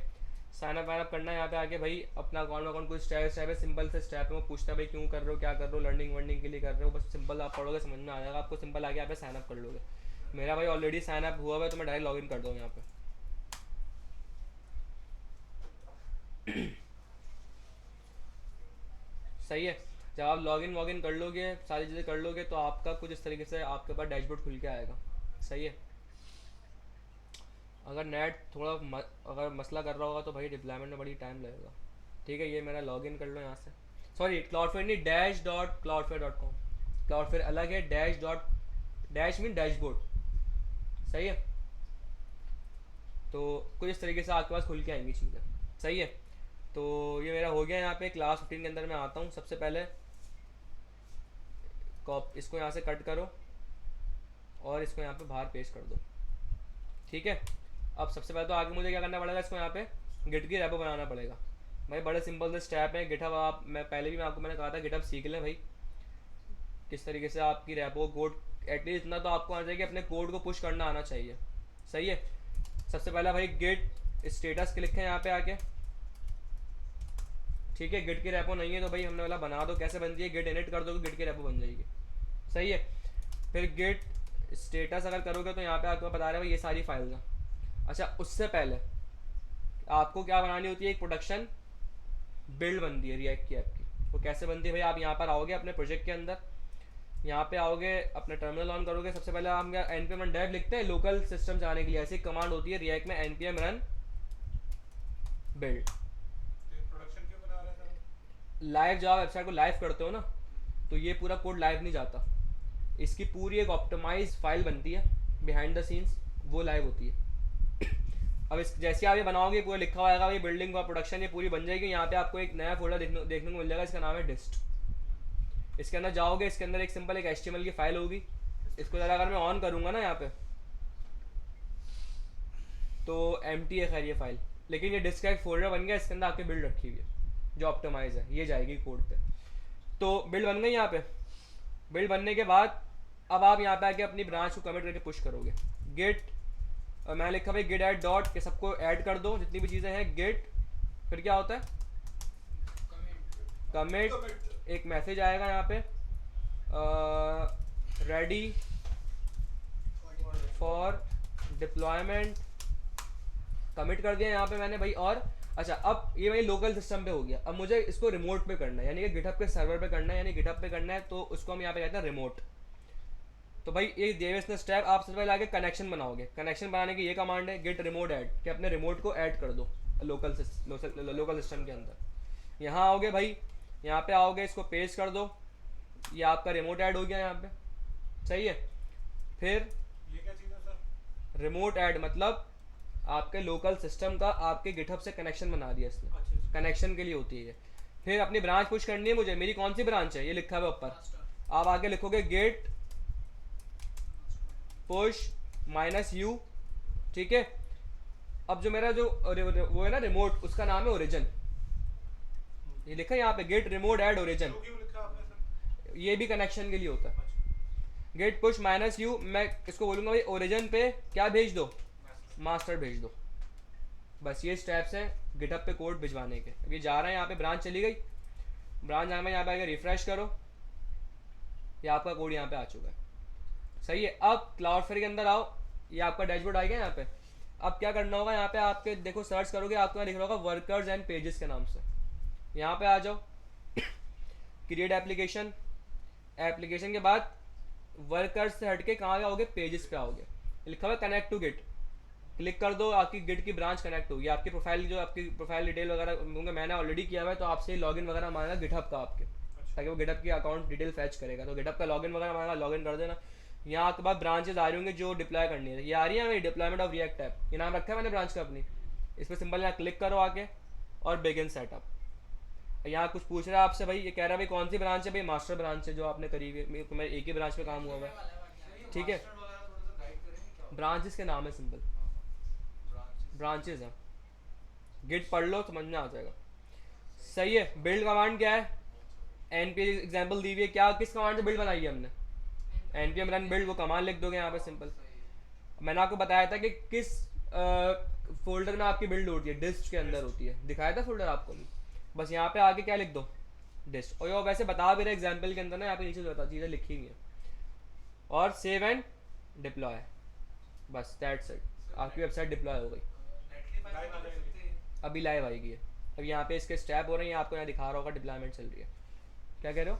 साइन अप करना है यहाँ पे आके भाई, अपना अकाउंट कोई स्टेप है, सिंपल से स्टेप में वो पूछता है भाई क्यों कर रहे हो, क्या कर रहे हो, लर्निंग वर्निंग के लिए कर रहे हो, बस सिंपल आप पढ़ोगे समझ में आ जाएगा आपको, सिंपल आके यहाँ पे साइन अप कर लोगे। मेरा भाई ऑलरेडी साइन अप हुआ है तो मैं डायरेक्ट लॉग इन कर दूँ यहाँ पे। सही है, जब आप लॉगिन कर लोगे, सारी चीज़ें कर लोगे, तो आपका कुछ इस तरीके से आपके पास डैशबोर्ड खुल के आएगा, सही है। अगर नेट थोड़ा अगर मसला कर रहा होगा तो भाई डिप्लॉयमेंट में बड़ी टाइम लगेगा, ठीक है। ये मेरा लॉगिन कर लो यहाँ से, सॉरी क्लाउडफेयर नहीं, dash.cloudflare.com, क्लाउडफेयर अलग है, डैश मीन डैशबोर्ड, सही है। तो कुछ इस तरीके से आपके पास खुल के आएंगी चीज़ें, सही है। तो ये मेरा हो गया। यहाँ पे क्लास 15 के अंदर मैं आता हूँ, सबसे पहले इसको यहाँ से कट करो और इसको यहाँ पे बाहर पेस्ट कर दो, ठीक है। अब सबसे पहले तो आगे मुझे क्या करना पड़ेगा, इसको यहाँ पे गिट की रैपो बनाना पड़ेगा, भाई बड़े सिंपल से स्टेप है गिटहब। आप मैं पहले भी मैं आपको मैंने कहा था गिटहब सीख लें भाई, किस तरीके से आपकी रेपो कोड एटलीस्ट इतना तो आपको आना चाहिए कि अपने कोड को पुश करना आना चाहिए। सही है। सबसे पहला भाई गिट स्टेटस के लिखें यहाँ पे आके, ठीक है। गिट की रेपो नहीं है तो भाई हमने वाला बना दो, कैसे बनती है, गिट इनिट कर दो गिट की रेपो बन जाएगी। सही है। फिर गिट स्टेटस अगर करोगे तो यहाँ पे आपको बता रहे हैं भाई ये सारी फाइल्स हैं। अच्छा उससे पहले आपको क्या बनानी होती है, एक प्रोडक्शन बिल्ड बनती है रिएक्ट की ऐप की। वो कैसे बनती है भाई, आप यहाँ पर आओगे अपने प्रोजेक्ट के अंदर, यहाँ पे आओगे अपने टर्मिनल ऑन करोगे, सबसे पहले हम क्या npm run dev लिखते हैं लोकल सिस्टम जाने के लिए। ऐसी कमांड होती है रिएक्ट में npm run build। प्रोडक्शन क्यों बना रहे हैं सर? लाइव जब आप वेबसाइट को लाइव करते हो ना तो ये पूरा कोड लाइव नहीं जाता, इसकी पूरी एक ऑप्टिमाइज फाइल बनती है बिहाइंड द सीन्स, वो लाइव होती है। अब इस जैसे आप ये बनाओगे पूरा लिखा हुआ आएगा भाई बिल्डिंग का प्रोडक्शन ये पूरी बन जाएगी। यहाँ पे आपको एक नया फोल्डर देखने को मिल जाएगा, इसका नाम है डिस्ट। इसके अंदर जाओगे, इसके अंदर एक सिंपल एक HTML की फाइल होगी। इसको ज़रा अगर मैं ऑन करूँगा ना यहाँ पे तो एम्प्टी है खैर ये फाइल, लेकिन ये डिस्क का एक फोल्डर बन गया, इसके अंदर आपकी बिल्ड रखी हुई है जो ऑप्टिमाइज है, ये जाएगी कोड पे। तो बिल्ड बन गई यहाँ पे। बिल्ड बनने के बाद अब आप यहाँ पे आके अपनी ब्रांच को कमिट करके पुश करोगे। गिट मैं लिखा भाई गिट ऐड डॉट के सबको ऐड कर दो जितनी भी चीज़ें हैं गिट, फिर क्या होता है कमिट, एक मैसेज आएगा यहाँ पे रेडी फॉर डिप्लॉयमेंट, कमिट कर दिया यहाँ पे मैंने भाई। और अच्छा अब ये भाई लोकल सिस्टम पे हो गया, अब मुझे इसको रिमोट पे करना है, यानी कि गिटहब के सर्वर पे करना है, यानी गिटहब पे करना है, तो उसको हम यहाँ पे कहते हैं रिमोट। तो भाई ये देवेश ने स्टेप, आप सबसे पहले आगे कनेक्शन बनाओगे। कनेक्शन बनाने की ये कमांड है गिट रिमोट ऐड, कि अपने रिमोट को ऐड कर दो लोकल सिस्टम के अंदर। यहाँ आओगे भाई, यहाँ पे आओगे, इसको पेस्ट कर दो, ये आपका रिमोट ऐड हो गया यहाँ पे। सही है। फिर ये क्या चीज़ है सर? रिमोट ऐड मतलब आपके लोकल सिस्टम का आपके गिटहब से कनेक्शन बना दिया इसने, अच्छा। कनेक्शन के लिए होती है ये। फिर अपनी ब्रांच पुश करनी है मुझे, मेरी कौन सी ब्रांच है ये लिखा हुआ ऊपर, आप आगे लिखोगे गेट पुश -u, ठीक है। अब जो मेरा जो वो है ना रिमोट, उसका नाम है ओरिजिन, ये लिखा है यहाँ पे गेट रिमोट ऐड ओरिजिन, क्यों लिखा आपने सर? ये भी कनेक्शन के लिए होता है। अच्छा। गेट पुश -u, मैं इसको बोलूंगा भाई ओरिजिन पे क्या भेज दो, मास्टर भेज दो। बस ये स्टेप्स हैं गिटहब पे कोड भिजवाने के। अब ये जा रहा है, यहाँ पे ब्रांच चली गई, ब्रांच जाने में यहाँ पे आके रिफ्रेश करो, ये आपका कोड यहाँ पे आ चुका है। सही है। अब क्लाउडफ्लेयर के अंदर आओ, ये आपका डैशबोर्ड आ गया यहाँ पे। अब क्या करना होगा, यहाँ पे आपके देखो सर्च करोगे, आपको यहाँ लिख रहा होगा वर्कर्स एंड पेजेस के नाम से, यहाँ पे आ जाओ, क्रिएट एप्लीकेशन। एप्लीकेशन के बाद वर्कर्स से हटके कहाँ आओगे, पेजेस पे आओगे, लिखा हुआ कनेक्ट टू गिट, क्लिक कर दो, आपकी गिट की ब्रांच कनेक्ट होगी। आपकी प्रोफाइल जो आपकी प्रोफाइल डिटेल वगैरह क्योंकि मैंने ऑलरेडी किया हुआ है तो आपसे लॉगिन वगैरह मांगेगा गिटहब का आपके, ताकि वो गिटहब की अकाउंट डिटेल फैच करेगा, तो गिटहब का लॉगिन वगैरह मांगेगा, लॉगिन कर देना। यहाँ के बाद ब्रांचेज आ रही होंगी जो डिप्लॉय करनी है, ये आ रही है मेरी डिप्लॉयमेंट ऑफ रिएक्ट ऐप, ये नाम रखा है मैंने ब्रांच का अपनी। इस पर सिंपल यहाँ क्लिक करो आके और बिगिन सेटअप। यहाँ कुछ पूछ रहा है आपसे भाई, ये कह रहा है भाई कौन सी ब्रांच है, भाई मास्टर ब्रांच है जो आपने करी हुई है, मेरे एक ही ब्रांच पे काम हुआ हुआ है, ठीक है। ब्रांचेस के नाम है सिंपल, ब्रांचेस हैं, गिट पढ़ लो समझ में आ जाएगा। सही है। बिल्ड कमांड क्या है, npm एग्जांपल दी हुई है, क्या किस कमांड से बिल्ड बनाई है हमने, npm run build, वो कमांड लिख दोगे यहाँ पे सिंपल। मैंने आपको बताया था कि किस फोल्डर में आपकी बिल्ड होती है, डिस्ट के अंदर होती है, दिखाया था फोल्डर आपको भी। बस यहाँ पे आके क्या लिख दो, डिस्ट। और ये वैसे बता भी रहे एग्जाम्पल के अंदर ना, यहाँ पे नीचे बता चीज़ें लिखी हुई हैं, और सेव एंड डिप्लॉय, बस दैट्स इट, आपकी वेबसाइट डिप्लॉय हो गई। अभी लाइव आएगी है, अब यहाँ पे इसके स्टेप हो रहे हैं, आपको यहाँ दिखा रहा होगा डिप्लॉयमेंट चल रही है। क्या कह रहे हो,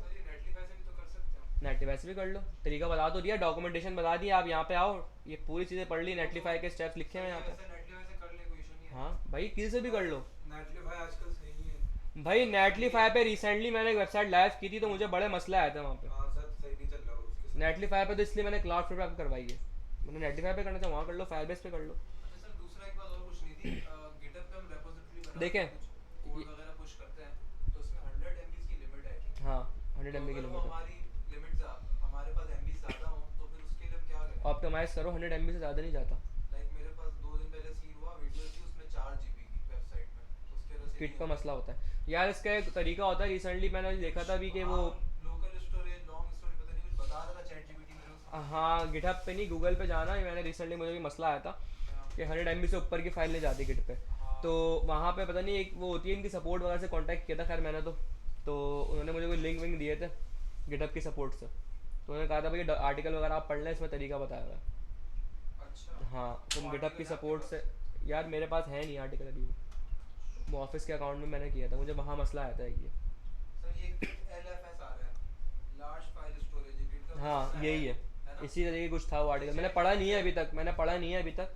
नेटलिफाई से भी कर लो, तरीका बता तो दिया, डॉक्यूमेंटेशन बता दी, आप यहाँ पे आओ, ये पूरी चीज़ें पढ़ ली, नेटलिफाई के स्टेप्स लिखे हैं यहाँ पे। हाँ भाई किसी से भी कर लो, नेटलिफाई आजकल सही है भाई नेटलिफाई पे रिसेंटली मैंने एक वेबसाइट लाइव की थी तो मुझे बड़े मसला आया था वहाँ पे। हाँ सर सही नहीं चल रहा उसके साथ। नेटलिफाई पे तो इसलिए मैंने क्लाउडफ्लेयर पे आपको करवाई है, मैंने नेटलिफाई पे करना था वहाँ कर लो, फायरबेस पे कर लो। अच्छा सर दूसरा एक बात और पूछनी थी, गिटहब पे हम रिपोजिटरी बना देखें, कोड वगैरह पुश करते हैं तो उसमें 100 MB की लिमिट है कि हाँ 100 MB की अगर वो लिमिट है, हमारी लिमिट हमारे पास MB ज्यादा हो तो फिर उसके लिए हम क्या करें? ऑप्टिमाइज करो, 100 MB से ज़्यादा नहीं जाता। लाइक मेरे पास 2 दिन पहले सीन हुआ, वीडियो थी उसमें 4 GB की वेबसाइट में, तो उसके वजह से किट का मसला होता है यार। इसका एक तरीका होता है, रिसेंटली मैंने देखा था अभी कि वो लोकल स्टोरेज लॉन्ग स्टोरेज पता नहीं कुछ बता रहा था चैट जीपीटी मेरे को। हाँ गिटहब पे नहीं गूगल पे जाना, मैंने रिसेंटली मुझे भी मसला आया था कि 100 MB से ऊपर की फाइल नहीं जाती गिट पे। तो वहाँ पे पता नहीं एक वो होती है इनकी सपोर्ट वगैरह से कांटेक्ट किया था खैर मैंने तो उन्होंने मुझे कोई लिंक विंक दिए थे गिटहब की सपोर्ट से। तो उन्होंने कहा था भाई आर्टिकल वगैरह आप पढ़ लें, इसमें तरीका बताया हुआ है। अच्छा हाँ तुम गिटहब की article सपोर्ट आपके से, यार मेरे पास है नहीं आर्टिकल अभी, वो ऑफिस के अकाउंट में मैंने किया था, मुझे वहाँ मसला आया था एक ये। सर ये LFS आ रहा है, लार्ज फाइल स्टोरेज गिट का हाँ मसला यही है, ना? इसी तरीके कुछ था वो आर्टिकल, मैंने पढ़ा नहीं है अभी तक, मैंने पढ़ा नहीं है अभी तक,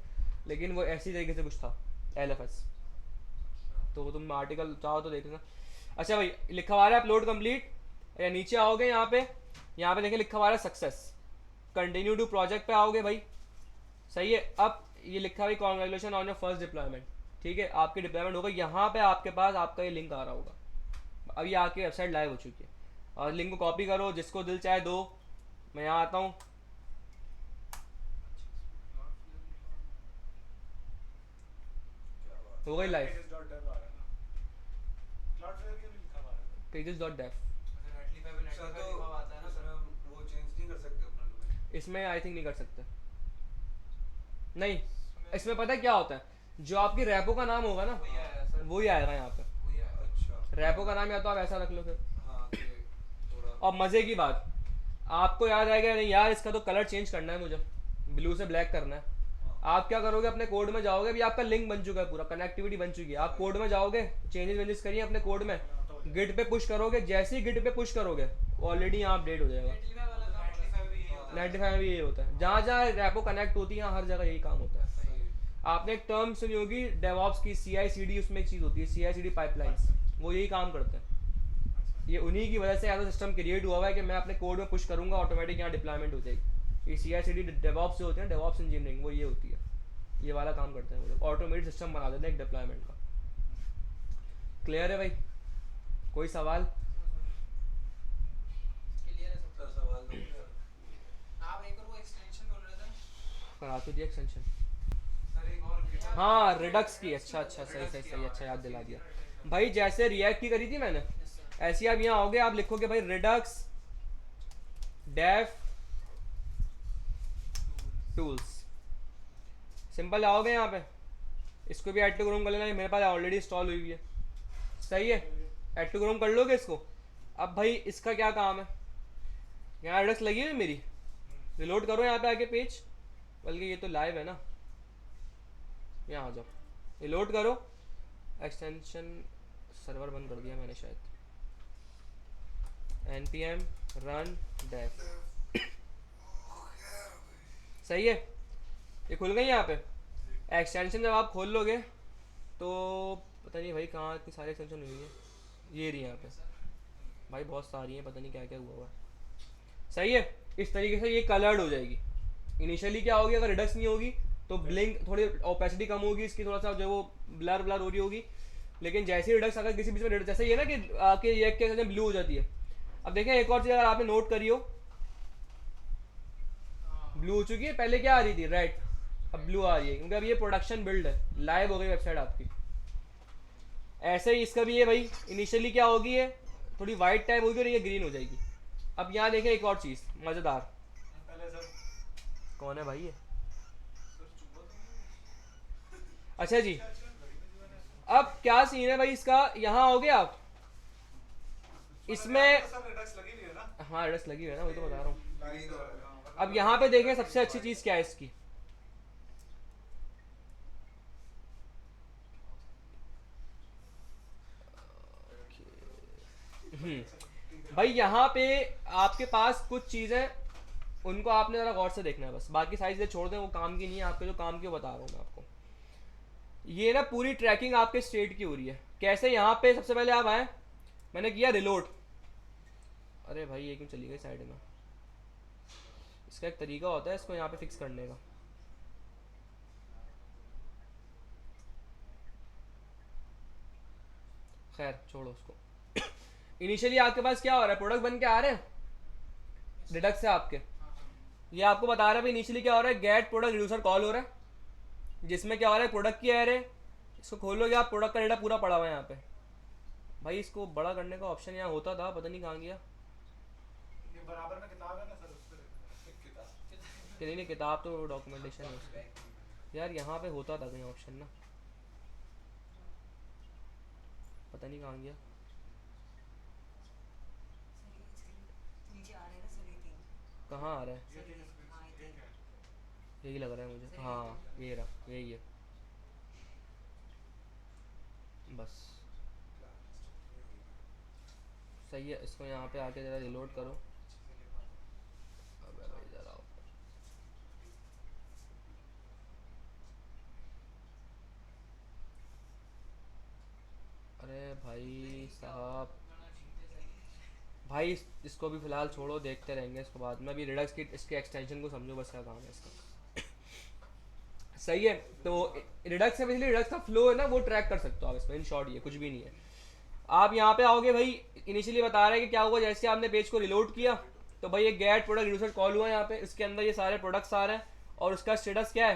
लेकिन वो ऐसी तरीके से कुछ था LFS। तो तुम आर्टिकल चाहो तो देख लेना। अच्छा भाई लिखा हुआ है अपलोड कंप्लीट, या नीचे आओगे यहाँ पे देखिए लिखा हुआ है सक्सेस, कंटिन्यू टू प्रोजेक्ट पे आओगे भाई, सही है। अब ये लिखा हुआ है congratulation on your first deployment, ठीक है आपकी डिप्लॉयमेंट होगा, यहाँ पे आपके पास आपका ये लिंक आ रहा होगा, अब ये आपकी वेबसाइट लाइव हो चुकी है, और लिंक को कॉपी करो, जिसको दिल चाहे दो। मैं यहाँ आता हूँ, हो गई लाइव pages.dev आ रहा है ना, Cloudflare क्यों नहीं लिखा हुआ है? pages.dev। अच्छा नेटलिफाई पे सर नेटलिफाई तो लिखा हुआ आता है ना सर। इसमें वो चेंज नहीं कर सकते अपना डोमेन? इसमें आई थिंक नहीं कर सकते, नहीं इसमें पता है क्या होता है, जो आपकी रैपो का नाम होगा ना वही आया सर, वही आएगा यहाँ पे, वही आया। अच्छा रैपो का नाम या तो आप ऐसा रख लो फिर। हाँ कि थोड़ा और मजे की बात, आपको याद आएगा नहीं यार इसका तो कलर चेंज करना है मुझे, ब्लू से ब्लैक करना है। आप क्या करोगे, अपने कोड में जाओगे, अभी आपका लिंक बन चुका है, पूरा कनेक्टिविटी बन चुकी है, आप कोड में जाओगे, चेंजेस वेंजेस करिए अपने कोड में, गिट पे पुश करोगे, जैसे ही गिट पे पुश करोगे ऑलरेडी यहाँ अपडेट हो जाएगा। नेटलिफाई वाला काम नेटलिफाई भी यही होता है। नेटिफाई में भी यही होता है, जहाँ जहाँ रैपो कनेक्ट होती है हर जगह यही काम होता है। सही है। आपने एक टर्म सुनी होगी डेवऑप्स की, CI/CD, उसमें एक चीज़ होती है CI/CD पाइपलाइंस, वो यही काम करते हैं। ये उन्हीं की वजह से ऐसा सिस्टम क्रिएट हुआ हुआ है कि मैं अपने कोड में पुश करूंगा ऑटोमेटिक यहाँ डिप्लॉयमेंट हो जाएगी। ये CI/CD डेवऑप्स जो होते हैं, डेवऑप्स इंजीनियरिंग, वो ये होती है, ये वाला काम करते हैं वो लोग, ऑटोमेटेड सिस्टम बना देते हैं एक डिप्लॉयमेंट का। क्लियर है भाई, कोई सवाल? क्लियर है सब सर सवाल दो यार। आप एक और वो एक्सटेंशन बोल रहे थे करा तो दिया एक्सटेंशन, सर एक और GitHub हाँ रिडक्स की, अच्छा सही, अच्छा याद दिला दिया भाई। जैसे रिएक्ट की करी थी मैंने, ऐसे आप यहाँ आओगे, आप लिखोगे भाई रिडक्स डेव टूल्स, सिंपल आओगे यहाँ पे, इसको भी ऐड टू क्रोम कर लेना, मेरे पास ऑलरेडी इंस्टॉल हुई हुई है, सही है, ऐड टू क्रोम कर लोगे इसको। अब भाई इसका क्या काम है, यहाँ रिडक्स लगी हुई है मेरी, रिलोड करो यहाँ पे आके पेज, बल्कि ये तो लाइव है ना, यहाँ आ जाओ, रिलोड करो, एक्सटेंशन सर्वर बंद कर दिया मैंने शायद, npm run dev, सही है, ये खुल गई यहाँ पे। एक्सटेंशन जब आप खोल लोगे तो पता नहीं भाई कहाँ इतनी सारी एक्सटेंशन हुई है, ये रही यहाँ पे भाई, बहुत सारी हैं, पता नहीं क्या क्या हुआ हुआ है, सही है। इस तरीके से ये कलर्ड हो जाएगी। इनिशियली क्या होगी, अगर रिडक्स नहीं होगी तो ब्लिंक, थोड़ी ओपेसिटी कम होगी इसकी, थोड़ा सा जो वो ब्लर हो रही होगी, लेकिन जैसे ही रिडक्स अगर किसी बीच में, जैसे ये ना कि आपके ये क्या ब्लू हो जाती है। अब देखें एक और चीज़ अगर आपने नोट करी हो, ब्लू हो चुकी है, पहले क्या आ रही थी रेड, अब ब्लू आ रही है, क्योंकि अब ये प्रोडक्शन बिल्ड है, लाइव हो गई वेबसाइट आपकी। ऐसे ही इसका भी है भाई, इनिशियली क्या होगी, ये थोड़ी वाइट टाइप होगी और ये ग्रीन हो जाएगी। अब यहाँ देखें एक और चीज़ मज़ेदार, पहले सर कौन है भाई ये, सर चुप हो अच्छा जी। अब क्या सीन है भाई इसका, यहाँ आओगे आप, इसमें सर रिडक्स लगी हुई है ना, हाँ रिडक्स लगी हुई है ना, वही तो बता रहा हूँ। लाइन तो है, हाँ, अब यहाँ पे देखें सबसे अच्छी चीज़ क्या है इसकी, भाई यहाँ पे आपके पास कुछ चीज़ें, उनको आपने ज़रा गौर से देखना है बस, बाकी सारी चीज़ें छोड़ दें, वो काम की नहीं है, आपके जो काम की वो बता रहा हूँ मैं आपको। ये ना पूरी ट्रैकिंग आपके स्टेट की हो रही है, कैसे, यहाँ पे सबसे पहले आप आए, मैंने किया रिलोड, अरे भाई ये क्यों चली गई साइड में, इसका एक तरीका होता है इसको यहाँ पे फिक्स करने का, खैर छोड़ो उसको। इनिशियली आपके पास क्या हो रहा है, प्रोडक्ट बन के आ रहे हैं रिडक्स से आपके, ये आपको बता रहा है भाई इनिशियली क्या हो रहा है, गेट प्रोडक्ट रिड्यूसर कॉल हो रहा है, जिसमें क्या हो रहा है, प्रोडक्ट की एरे, इसको खोलोगे आप, प्रोडक्ट का डेटा पूरा पड़ा हुआ है यहाँ पे, भाई इसको बड़ा करने का ऑप्शन यहाँ होता था, पता नहीं कहाँ गया। ये बराबर में किताब है ना सर, उस पर कि नहीं किताब तो डॉक्यूमेंटेशन है उसका यार, यहाँ पे होता था कहीं ऑप्शन ना, पता नहीं कहाँ गया। नीचे आ रहे हैं ना सर, ये तीन कहाँ आ रहा है, ये तीन हाँ, ये स्क्रीन तीन। है। यही लग रहा है मुझे, हाँ ये रहा, यही है बस। सही है, इसको यहाँ पे आके ज़रा रिलोड करो। अबे भाई ज़रा अरे भाई साहब, भाई इसको भी फ़िलहाल छोड़ो, देखते रहेंगे इसको बाद में। अभी रिडक्स की इसके एक्सटेंशन को समझो बस, क्या काम है इसका। सही है, तो रिडक्स है बेसिकली, रिडक्स का फ्लो है ना वो ट्रैक कर सकते हो आप इसमें, इन शॉर्ट ये कुछ भी नहीं है। आप यहाँ पे आओगे भाई, इनिशियली बता रहे हैं कि क्या हुआ, जैसे आपने पेज को रिलोड किया तो भाई एक गेट प्रोडक्ट रिड्यूसर कॉल हुआ यहाँ पे, इसके अंदर ये सारे प्रोडक्ट्स आ रहे हैं और उसका स्टेटस क्या है।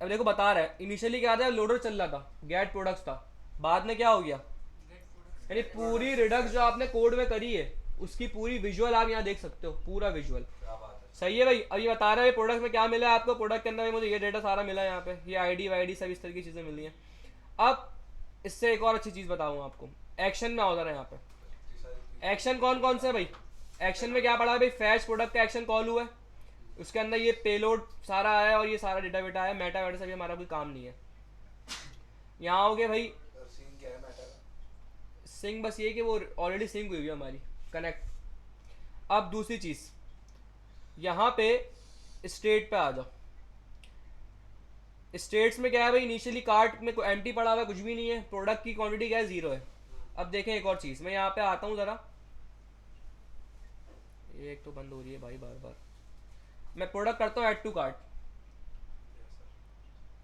अब देखो बता रहा है, इनिशियली क्या था, लोडर चल रहा था, गेट प्रोडक्ट्स था, बाद में क्या हो गया, यानी पूरी रिडक्स जो आपने कोड में करी है उसकी पूरी विजुअल आप यहाँ देख सकते हो, पूरा विजुअल। सही है भाई। अब ये बता रहा है प्रोडक्ट में क्या मिला है आपको, प्रोडक्ट के अंदर में मुझे ये डेटा सारा मिला है यहाँ पे, ये आईडी वाईडी सब इस तरह की चीज़ें मिली हैं। अब इससे एक और अच्छी चीज़ बताऊँ आपको, एक्शन में होता है यहाँ पे। एक्शन कौन कौन से भाई, एक्शन में क्या पड़ा है भाई, फैच प्रोडक्ट का एक्शन कॉल हुआ है, उसके अंदर ये पेलोड सारा आया और ये सारा डेटा वेटा आया, मेटा वेटा से भी हमारा कोई काम नहीं है। यहाँ आओगे भाई, सिंक बस ये कि वो ऑलरेडी सिंक हुई है हमारी, कनेक्ट। अब दूसरी चीज़, यहाँ पे स्टेट पे आ जाओ। स्टेट्स में क्या है भाई, इनिशियली कार्ट में कोई एम्प्टी पड़ा हुआ है, कुछ भी नहीं है, प्रोडक्ट की क्वांटिटी क्या है, 0 है। अब देखें एक और चीज़, मैं यहाँ पे आता हूँ ज़रा, ये एक तो बंद हो रही है भाई बार बार। मैं प्रोडक्ट करता हूँ add to cart,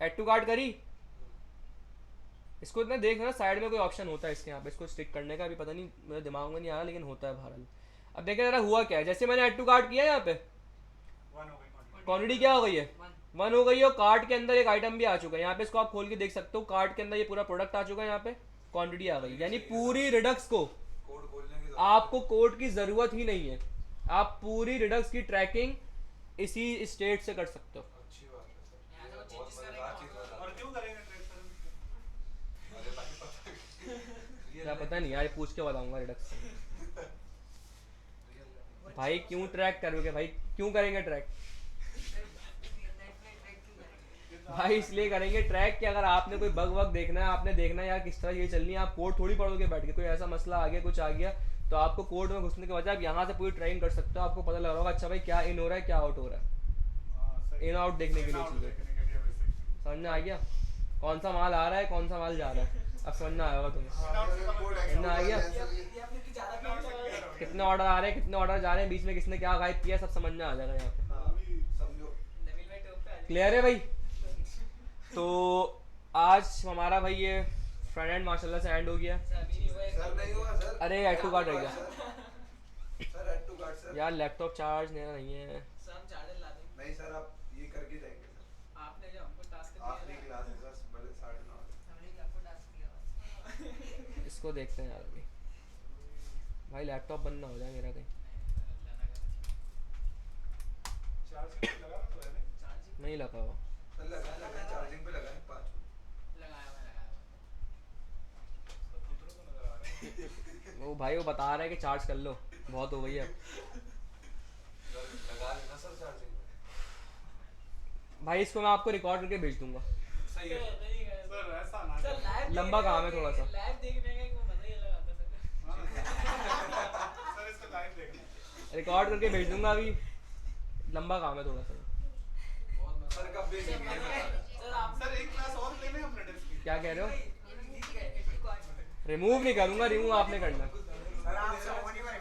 add to cart करी, इसको इतना देखना साइड में कोई ऑप्शन होता है इसके यहाँ पे, इसको स्टिक करने का, अभी पता नहीं मेरे दिमाग में नहीं आ रहा लेकिन होता है बहरहाल। अब देखें जरा हुआ क्या है, जैसे मैंने ऐड टू कार्ट किया यहाँ पे, 1 हो गई क्वांटिटी क्या हो गई है, 1 हो गई है, और कार्ट के अंदर एक आइटम भी आ चुका है। यहाँ पे इसको आप खोल के देख सकते हो, कार्ट के अंदर ये पूरा प्रोडक्ट आ चुका है, यहाँ पे क्वांटिटी आ गई, यानी पूरी रिडक्स को कोड खोलने की आपको कोड की जरूरत ही नहीं है, आप पूरी रिडक्स की ट्रैकिंग इसी स्टेट से कर सकते हो। अच्छी बात है सर, यहाँ से वो बहुत changes मजेदार करेंगे चीज वहाँ बता और क्यों करेंगे ट्रेड सर? अरे भाई पता क्या पता नहीं यार, पूछ के बताऊंगा रिडक्स से। रियल भाई क्यों ट्रैक करोगे भाई, क्यों करेंगे ट्रैक, भाई इसलिए करेंगे ट्रैक कि अगर आपने कोई बग वग देखना है, आपने देखना है यार किस तरह ये चलनी है, आप कोड थोड़ी पढ़ोगे बैठ के, कोई ऐसा मसला आ गया कुछ आ गया तो आपको कोड में घुसने के बजाय आप यहाँ से पूरी ट्रैकिंग कर सकते हो, आपको पता लग रहा होगा अच्छा भाई क्या इन हो रहा है क्या आउट हो रहा है, हाँ, सही। इन आउट देखने के लिए In-out चीजें। देखने के लिए वैसे। समझ में आ गया कौन सा माल आ रहा है कौन सा माल जा रहा है, अब समझ में आया होगा तुम्हें, समझ में आ गया कितने ऑर्डर आ रहे हैं कितने ऑर्डर जा रहे हैं, बीच में किसने क्या गायब किया, सब समझ में आ जाएगा यहाँ पे। समझो क्लियर है भाई। तो आज हमारा भाई ये फ्रंट एंड माशाल्लाह से एंड हो गया। सर नहीं हुआ सर, अरे ऐड टू कार्ट रह गया sir add to cart sir यार, लैपटॉप चार्ज मेरा नहीं है। नहीं सर, आप ये करके जाएंगे सर, आपने जो हमको टास्क आखिरी क्लास है सर, भले 9:30। इसको देखते हैं यार अभी, भाई लैपटॉप बंद ना हो जाए मेरा कहीं, चार्जिंग पे लगा तो है नहीं? नहीं लगा हुआ। सर लगाए चार्जिंग पे लगाए 5 तो खुद तो नजर आ रहा है। वो भाई वो बता रहा है कि चार्ज कर लो, बहुत हो गई है अब। सर लगा लेना सर चार्जिंग पे। भाई इसको मैं आपको रिकॉर्ड करके भेज दूंगा। सही है सर ऐसा ना करो। लंबा काम है थोड़ा सा। लाइव देखने का एक वो मजा ही अलग आता है सर इसको लाइव देखना है। रिकॉर्ड करके भेज दूंगा, अभी लंबा काम है थोड़ा सा। बहुत मजा सर कब भेजेंगे सर आप सर एक क्लास और ले लें हम रेडिस की। क्या कह रहे हो, रिमूव नहीं करूंगा, रिमूव आपने करना। सर आप सब होने वाले